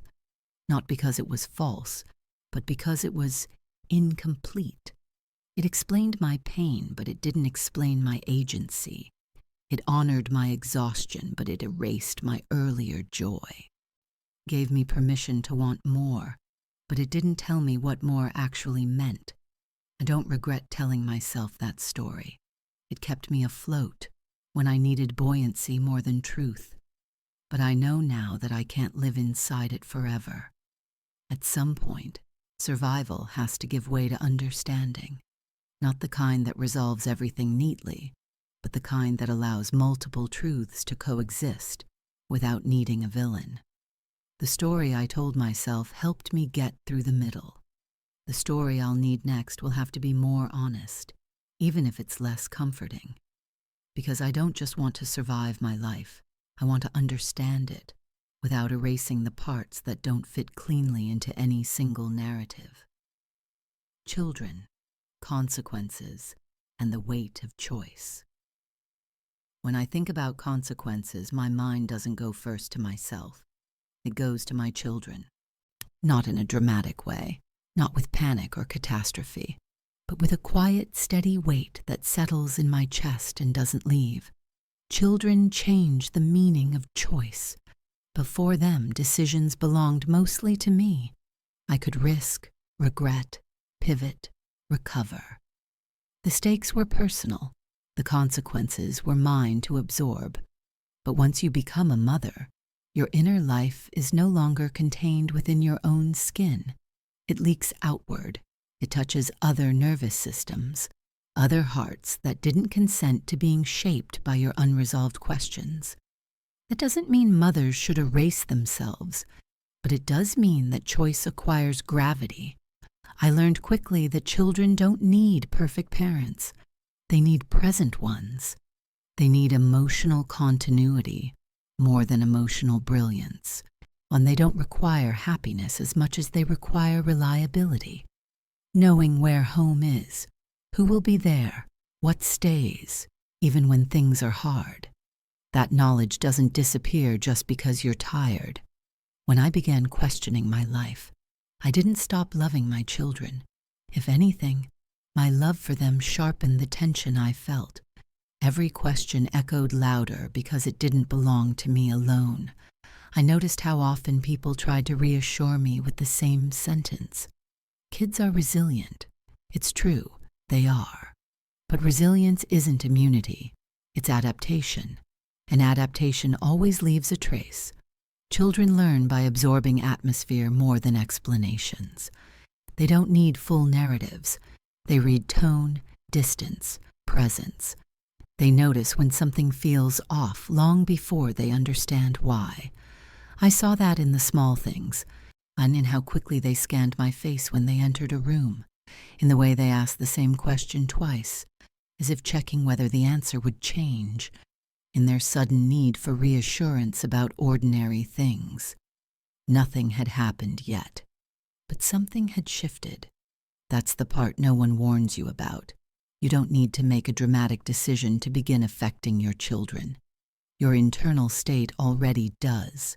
not because it was false, but because it was incomplete. It explained my pain, but it didn't explain my agency. It honored my exhaustion, but it erased my earlier joy. Gave me permission to want more, but it didn't tell me what more actually meant. I don't regret telling myself that story. It kept me afloat when I needed buoyancy more than truth. But I know now that I can't live inside it forever. At some point, survival has to give way to understanding, not the kind that resolves everything neatly, but the kind that allows multiple truths to coexist without needing a villain. The story I told myself helped me get through the middle. The story I'll need next will have to be more honest, even if it's less comforting. Because I don't just want to survive my life, I want to understand it without erasing the parts that don't fit cleanly into any single narrative. Children, consequences, and the weight of choice. When I think about consequences, my mind doesn't go first to myself. It goes to my children. Not in a dramatic way, not with panic or catastrophe, but with a quiet, steady weight that settles in my chest and doesn't leave. Children change the meaning of choice. Before them, decisions belonged mostly to me. I could risk, regret, pivot, recover. The stakes were personal. The consequences were mine to absorb. But once you become a mother, your inner life is no longer contained within your own skin. It leaks outward. It touches other nervous systems, other hearts that didn't consent to being shaped by your unresolved questions. That doesn't mean mothers should erase themselves, but it does mean that choice acquires gravity. I learned quickly that children don't need perfect parents. They need present ones. They need emotional continuity more than emotional brilliance, and they don't require happiness as much as they require reliability. Knowing where home is, who will be there, what stays, even when things are hard. That knowledge doesn't disappear just because you're tired. When I began questioning my life, I didn't stop loving my children. If anything, my love for them sharpened the tension I felt. Every question echoed louder because it didn't belong to me alone. I noticed how often people tried to reassure me with the same sentence. Kids are resilient. It's true, they are. But resilience isn't immunity. It's adaptation. And adaptation always leaves a trace. Children learn by absorbing atmosphere more than explanations. They don't need full narratives. They read tone, distance, presence. They notice when something feels off long before they understand why. I saw that in the small things, and in how quickly they scanned my face when they entered a room, in the way they asked the same question twice, as if checking whether the answer would change, in their sudden need for reassurance about ordinary things. Nothing had happened yet, but something had shifted. That's the part no one warns you about. You don't need to make a dramatic decision to begin affecting your children. Your internal state already does.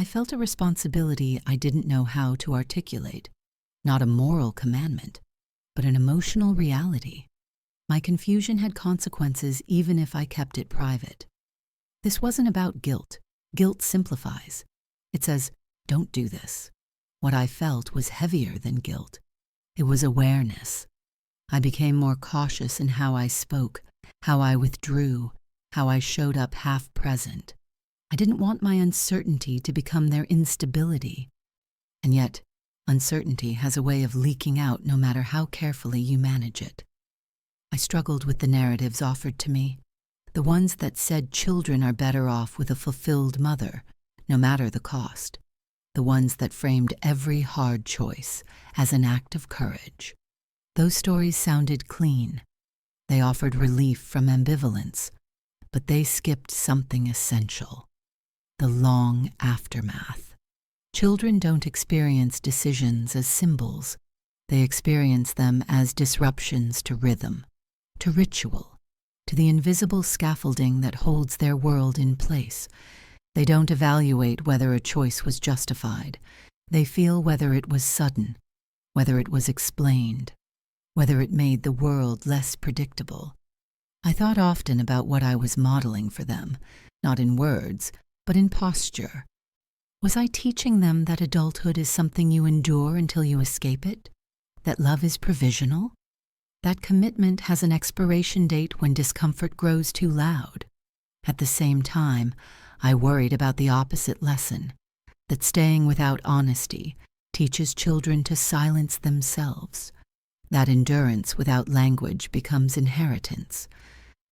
I felt a responsibility I didn't know how to articulate, not a moral commandment, but an emotional reality. My confusion had consequences even if I kept it private. This wasn't about guilt. Guilt simplifies. It says, don't do this. What I felt was heavier than guilt. It was awareness. I became more cautious in how I spoke, how I withdrew, how I showed up half present. I didn't want my uncertainty to become their instability. And yet, uncertainty has a way of leaking out no matter how carefully you manage it. I struggled with the narratives offered to me, the ones that said children are better off with a fulfilled mother, no matter the cost, the ones that framed every hard choice as an act of courage. Those stories sounded clean. They offered relief from ambivalence, but they skipped something essential: the long aftermath. Children don't experience decisions as symbols. They experience them as disruptions to rhythm, to ritual, to the invisible scaffolding that holds their world in place. They don't evaluate whether a choice was justified. They feel whether it was sudden, whether it was explained, whether it made the world less predictable. I thought often about what I was modeling for them, not in words, but in posture. Was I teaching them that adulthood is something you endure until you escape it? That love is provisional? That commitment has an expiration date when discomfort grows too loud? At the same time, I worried about the opposite lesson, that staying without honesty teaches children to silence themselves, that endurance without language becomes inheritance.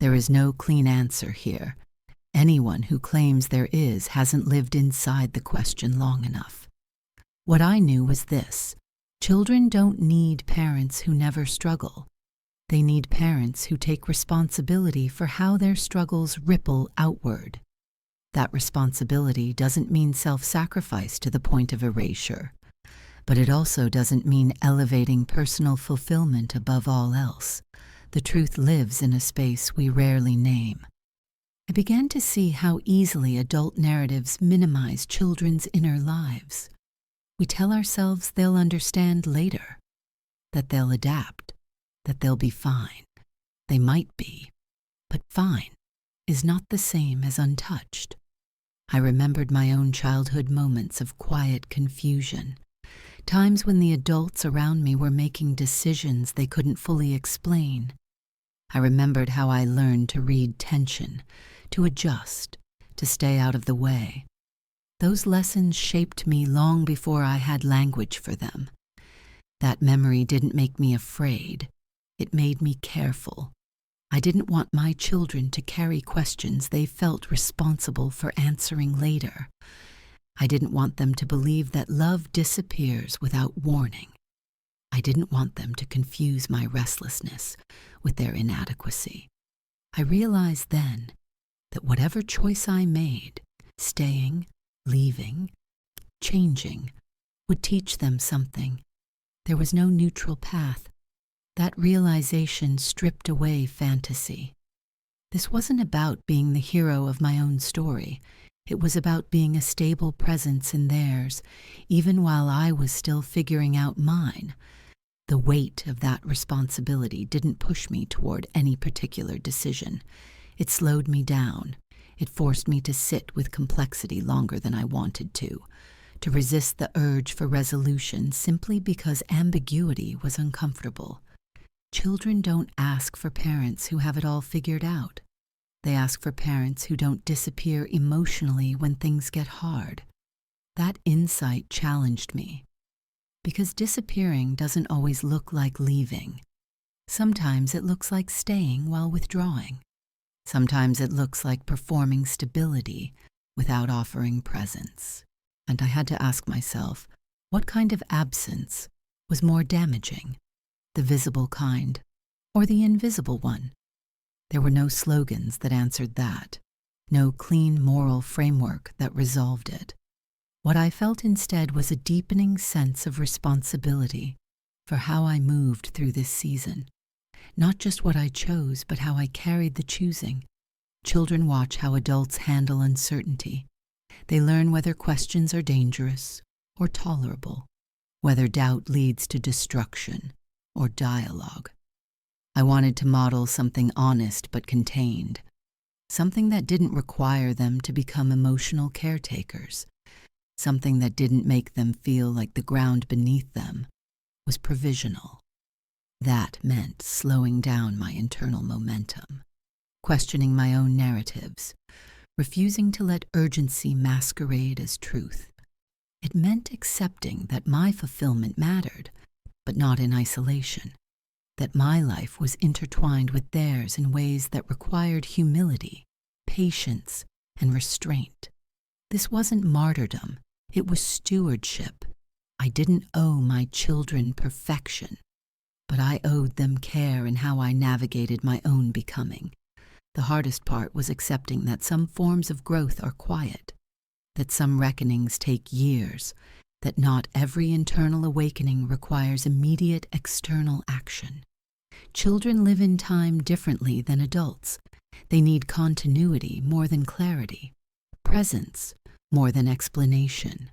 There is no clean answer here. Anyone who claims there is hasn't lived inside the question long enough. What I knew was this: children don't need parents who never struggle. They need parents who take responsibility for how their struggles ripple outward. That responsibility doesn't mean self-sacrifice to the point of erasure, but it also doesn't mean elevating personal fulfillment above all else. The truth lives in a space we rarely name. I began to see how easily adult narratives minimize children's inner lives. We tell ourselves they'll understand later, that they'll adapt, that they'll be fine. They might be, but fine is not the same as untouched. I remembered my own childhood moments of quiet confusion. times when the adults around me were making decisions they couldn't fully explain. I remembered how I learned to read tension, to adjust, to stay out of the way. Those lessons shaped me long before I had language for them. That memory didn't make me afraid. It made me careful. I didn't want my children to carry questions they felt responsible for answering later. I didn't want them to believe that love disappears without warning. I didn't want them to confuse my restlessness with their inadequacy. I realized then that whatever choice I made, staying, leaving, changing, would teach them something. There was no neutral path. That realization stripped away fantasy. This wasn't about being the hero of my own story. It was about being a stable presence in theirs, even while I was still figuring out mine. The weight of that responsibility didn't push me toward any particular decision. It slowed me down. It forced me to sit with complexity longer than I wanted to resist the urge for resolution simply because ambiguity was uncomfortable. Children don't ask for parents who have it all figured out. They ask for parents who don't disappear emotionally when things get hard. That insight challenged me. Because disappearing doesn't always look like leaving. Sometimes it looks like staying while withdrawing. Sometimes it looks like performing stability without offering presence. And I had to ask myself, what kind of absence was more damaging? The visible kind or the invisible one? There were no slogans that answered that, no clean moral framework that resolved it. What I felt instead was a deepening sense of responsibility for how I moved through this season. Not just what I chose, but how I carried the choosing. Children watch how adults handle uncertainty. They learn whether questions are dangerous or tolerable, whether doubt leads to destruction or dialogue. I wanted to model something honest but contained, something that didn't require them to become emotional caretakers, something that didn't make them feel like the ground beneath them was provisional. That meant slowing down my internal momentum, questioning my own narratives, refusing to let urgency masquerade as truth. It meant accepting that my fulfillment mattered, but not in isolation, that my life was intertwined with theirs in ways that required humility, patience, and restraint. This wasn't martyrdom, it was stewardship. I didn't owe my children perfection, but I owed them care in how I navigated my own becoming. The hardest part was accepting that some forms of growth are quiet, that some reckonings take years, that not every internal awakening requires immediate external action. Children live in time differently than adults. They need continuity more than clarity, presence more than explanation.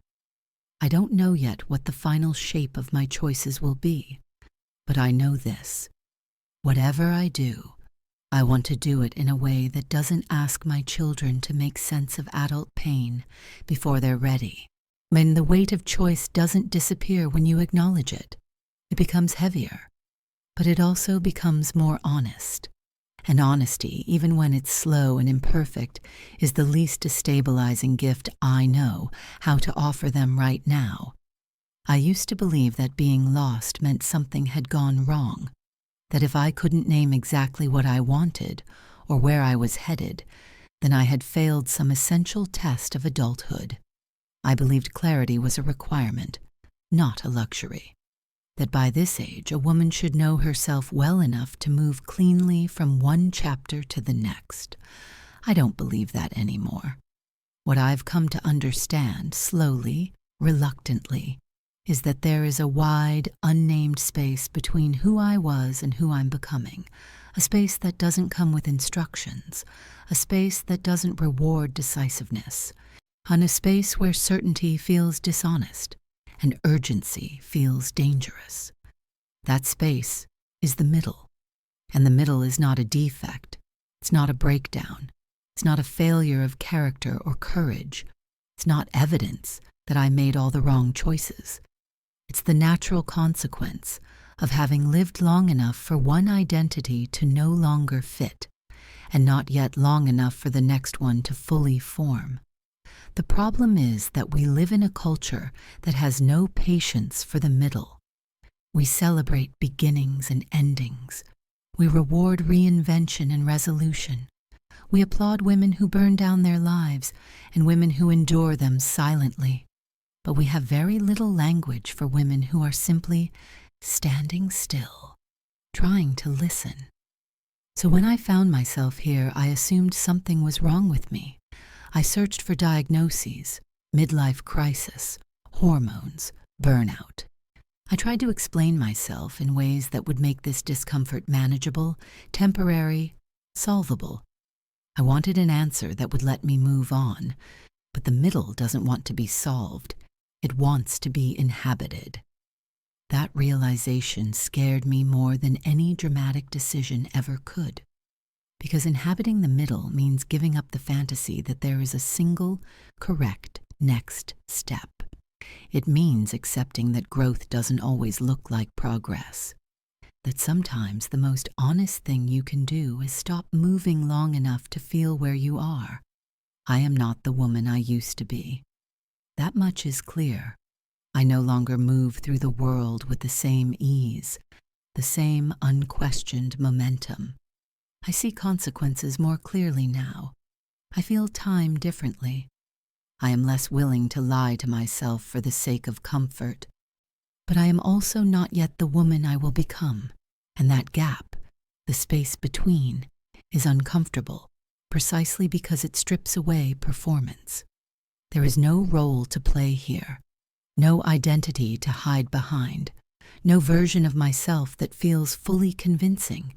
I don't know yet what the final shape of my choices will be, but I know this. Whatever I do, I want to do it in a way that doesn't ask my children to make sense of adult pain before they're ready. When the weight of choice doesn't disappear when you acknowledge it, it becomes heavier, but it also becomes more honest. And honesty, even when it's slow and imperfect, is the least destabilizing gift I know how to offer them right now. I used to believe that being lost meant something had gone wrong, that if I couldn't name exactly what I wanted or where I was headed, then I had failed some essential test of adulthood. I believed clarity was a requirement, not a luxury. That by this age, a woman should know herself well enough to move cleanly from one chapter to the next. I don't believe that anymore. What I've come to understand, slowly, reluctantly, is that there is a wide, unnamed space between who I was and who I'm becoming, a space that doesn't come with instructions, a space that doesn't reward decisiveness, and a space where certainty feels dishonest and urgency feels dangerous. That space is the middle, and the middle is not a defect, it's not a breakdown, it's not a failure of character or courage, it's not evidence that I made all the wrong choices. It's the natural consequence of having lived long enough for one identity to no longer fit, and not yet long enough for the next one to fully form. The problem is that we live in a culture that has no patience for the middle. We celebrate beginnings and endings. We reward reinvention and resolution. We applaud women who burn down their lives and women who endure them silently. But we have very little language for women who are simply standing still, trying to listen. So when I found myself here, I assumed something was wrong with me. I searched for diagnoses, midlife crisis, hormones, burnout. I tried to explain myself in ways that would make this discomfort manageable, temporary, solvable. I wanted an answer that would let me move on, but the middle doesn't want to be solved. It wants to be inhabited. That realization scared me more than any dramatic decision ever could, because inhabiting the middle means giving up the fantasy that there is a single, correct next step. It means accepting that growth doesn't always look like progress, that sometimes the most honest thing you can do is stop moving long enough to feel where you are. I am not the woman I used to be. That much is clear. I no longer move through the world with the same ease, the same unquestioned momentum. I see consequences more clearly now. I feel time differently. I am less willing to lie to myself for the sake of comfort. But I am also not yet the woman I will become, and that gap, the space between, is uncomfortable, precisely because it strips away performance. There is no role to play here, no identity to hide behind, no version of myself that feels fully convincing.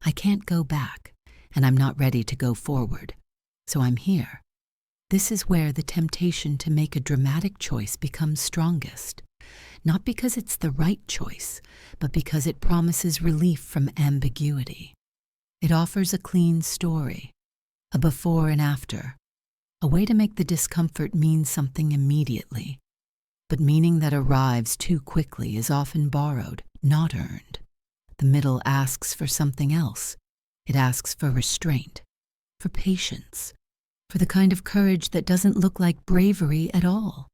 I can't go back, and I'm not ready to go forward, so I'm here. This is where the temptation to make a dramatic choice becomes strongest, not because it's the right choice, but because it promises relief from ambiguity. It offers a clean story, a before and after, a way to make the discomfort mean something immediately. But meaning that arrives too quickly is often borrowed, not earned. The middle asks for something else. It asks for restraint, for patience, for the kind of courage that doesn't look like bravery at all.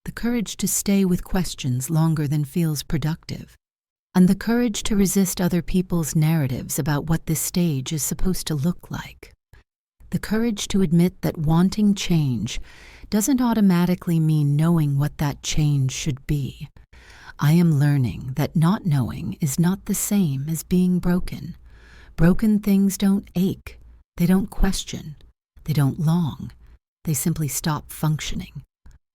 The courage to stay with questions longer than feels productive, and the courage to resist other people's narratives about what this stage is supposed to look like. The courage to admit that wanting change doesn't automatically mean knowing what that change should be. I am learning that not knowing is not the same as being broken. Broken things don't ache, they don't question, they don't long, they simply stop functioning.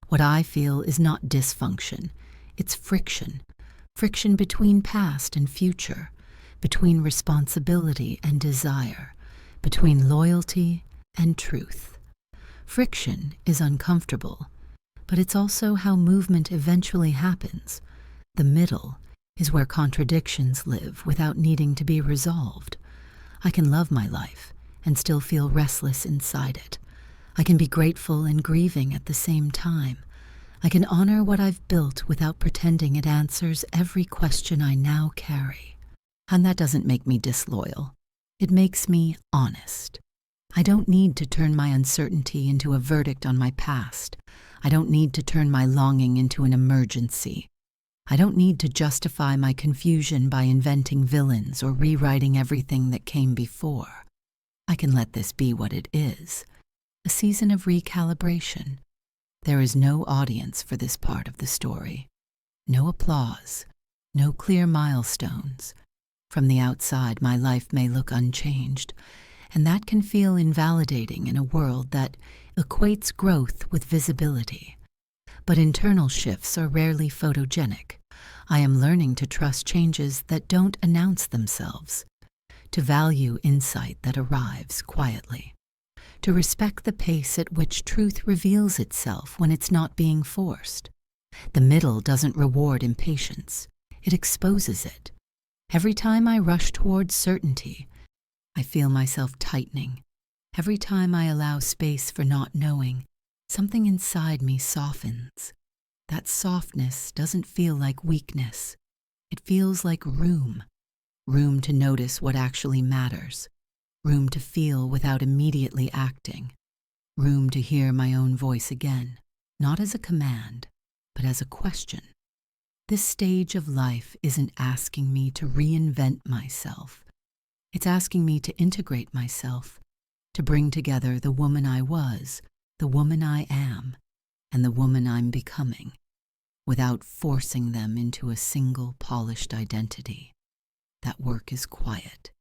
What I feel is not dysfunction, it's friction. Friction between past and future, between responsibility and desire, between loyalty and truth. Friction is uncomfortable, but it's also how movement eventually happens. The middle is where contradictions live without needing to be resolved. I can love my life and still feel restless inside it. I can be grateful and grieving at the same time. I can honor what I've built without pretending it answers every question I now carry. And that doesn't make me disloyal. It makes me honest. I don't need to turn my uncertainty into a verdict on my past. I don't need to turn my longing into an emergency. I don't need to justify my confusion by inventing villains or rewriting everything that came before. I can let this be what it is, a season of recalibration. There is no audience for this part of the story. No applause, no clear milestones. From the outside, my life may look unchanged, and that can feel invalidating in a world that equates growth with visibility. But internal shifts are rarely photogenic. I am learning to trust changes that don't announce themselves, to value insight that arrives quietly, to respect the pace at which truth reveals itself when it's not being forced. The middle doesn't reward impatience, it exposes it. Every time I rush towards certainty, I feel myself tightening. Every time I allow space for not knowing, something inside me softens. That softness doesn't feel like weakness. It feels like room. Room to notice what actually matters. Room to feel without immediately acting. Room to hear my own voice again, not as a command, but as a question. This stage of life isn't asking me to reinvent myself. It's asking me to integrate myself, to bring together the woman I was, the woman I am, and the woman I'm becoming, without forcing them into a single polished identity. That work is quiet,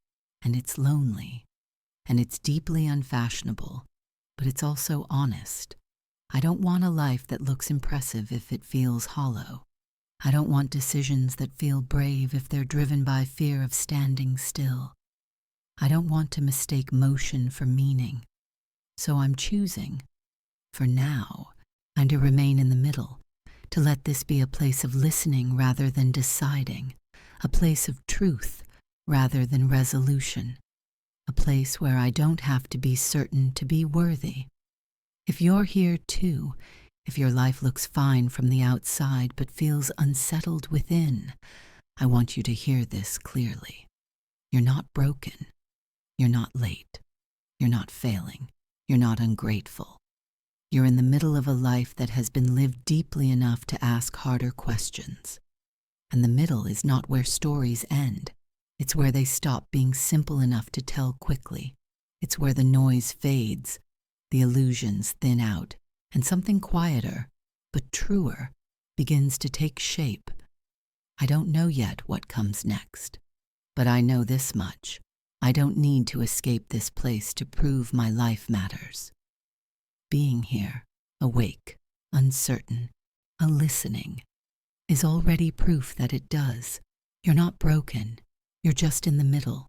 and it's lonely, and it's deeply unfashionable, but it's also honest. I don't want a life that looks impressive if it feels hollow. I don't want decisions that feel brave if they're driven by fear of standing still. I don't want to mistake motion for meaning. So I'm choosing, for now, and to remain in the middle, to let this be a place of listening rather than deciding, a place of truth rather than resolution, a place where I don't have to be certain to be worthy. If you're here too, if your life looks fine from the outside but feels unsettled within, I want you to hear this clearly. You're not broken. You're not late. You're not failing. You're not ungrateful. You're in the middle of a life that has been lived deeply enough to ask harder questions. And the middle is not where stories end. It's where they stop being simple enough to tell quickly. It's where the noise fades, the illusions thin out, and something quieter, but truer, begins to take shape. I don't know yet what comes next, but I know this much. I don't need to escape this place to prove my life matters. Being here, awake, uncertain, a listening, is already proof that it does. You're not broken. You're just in the middle,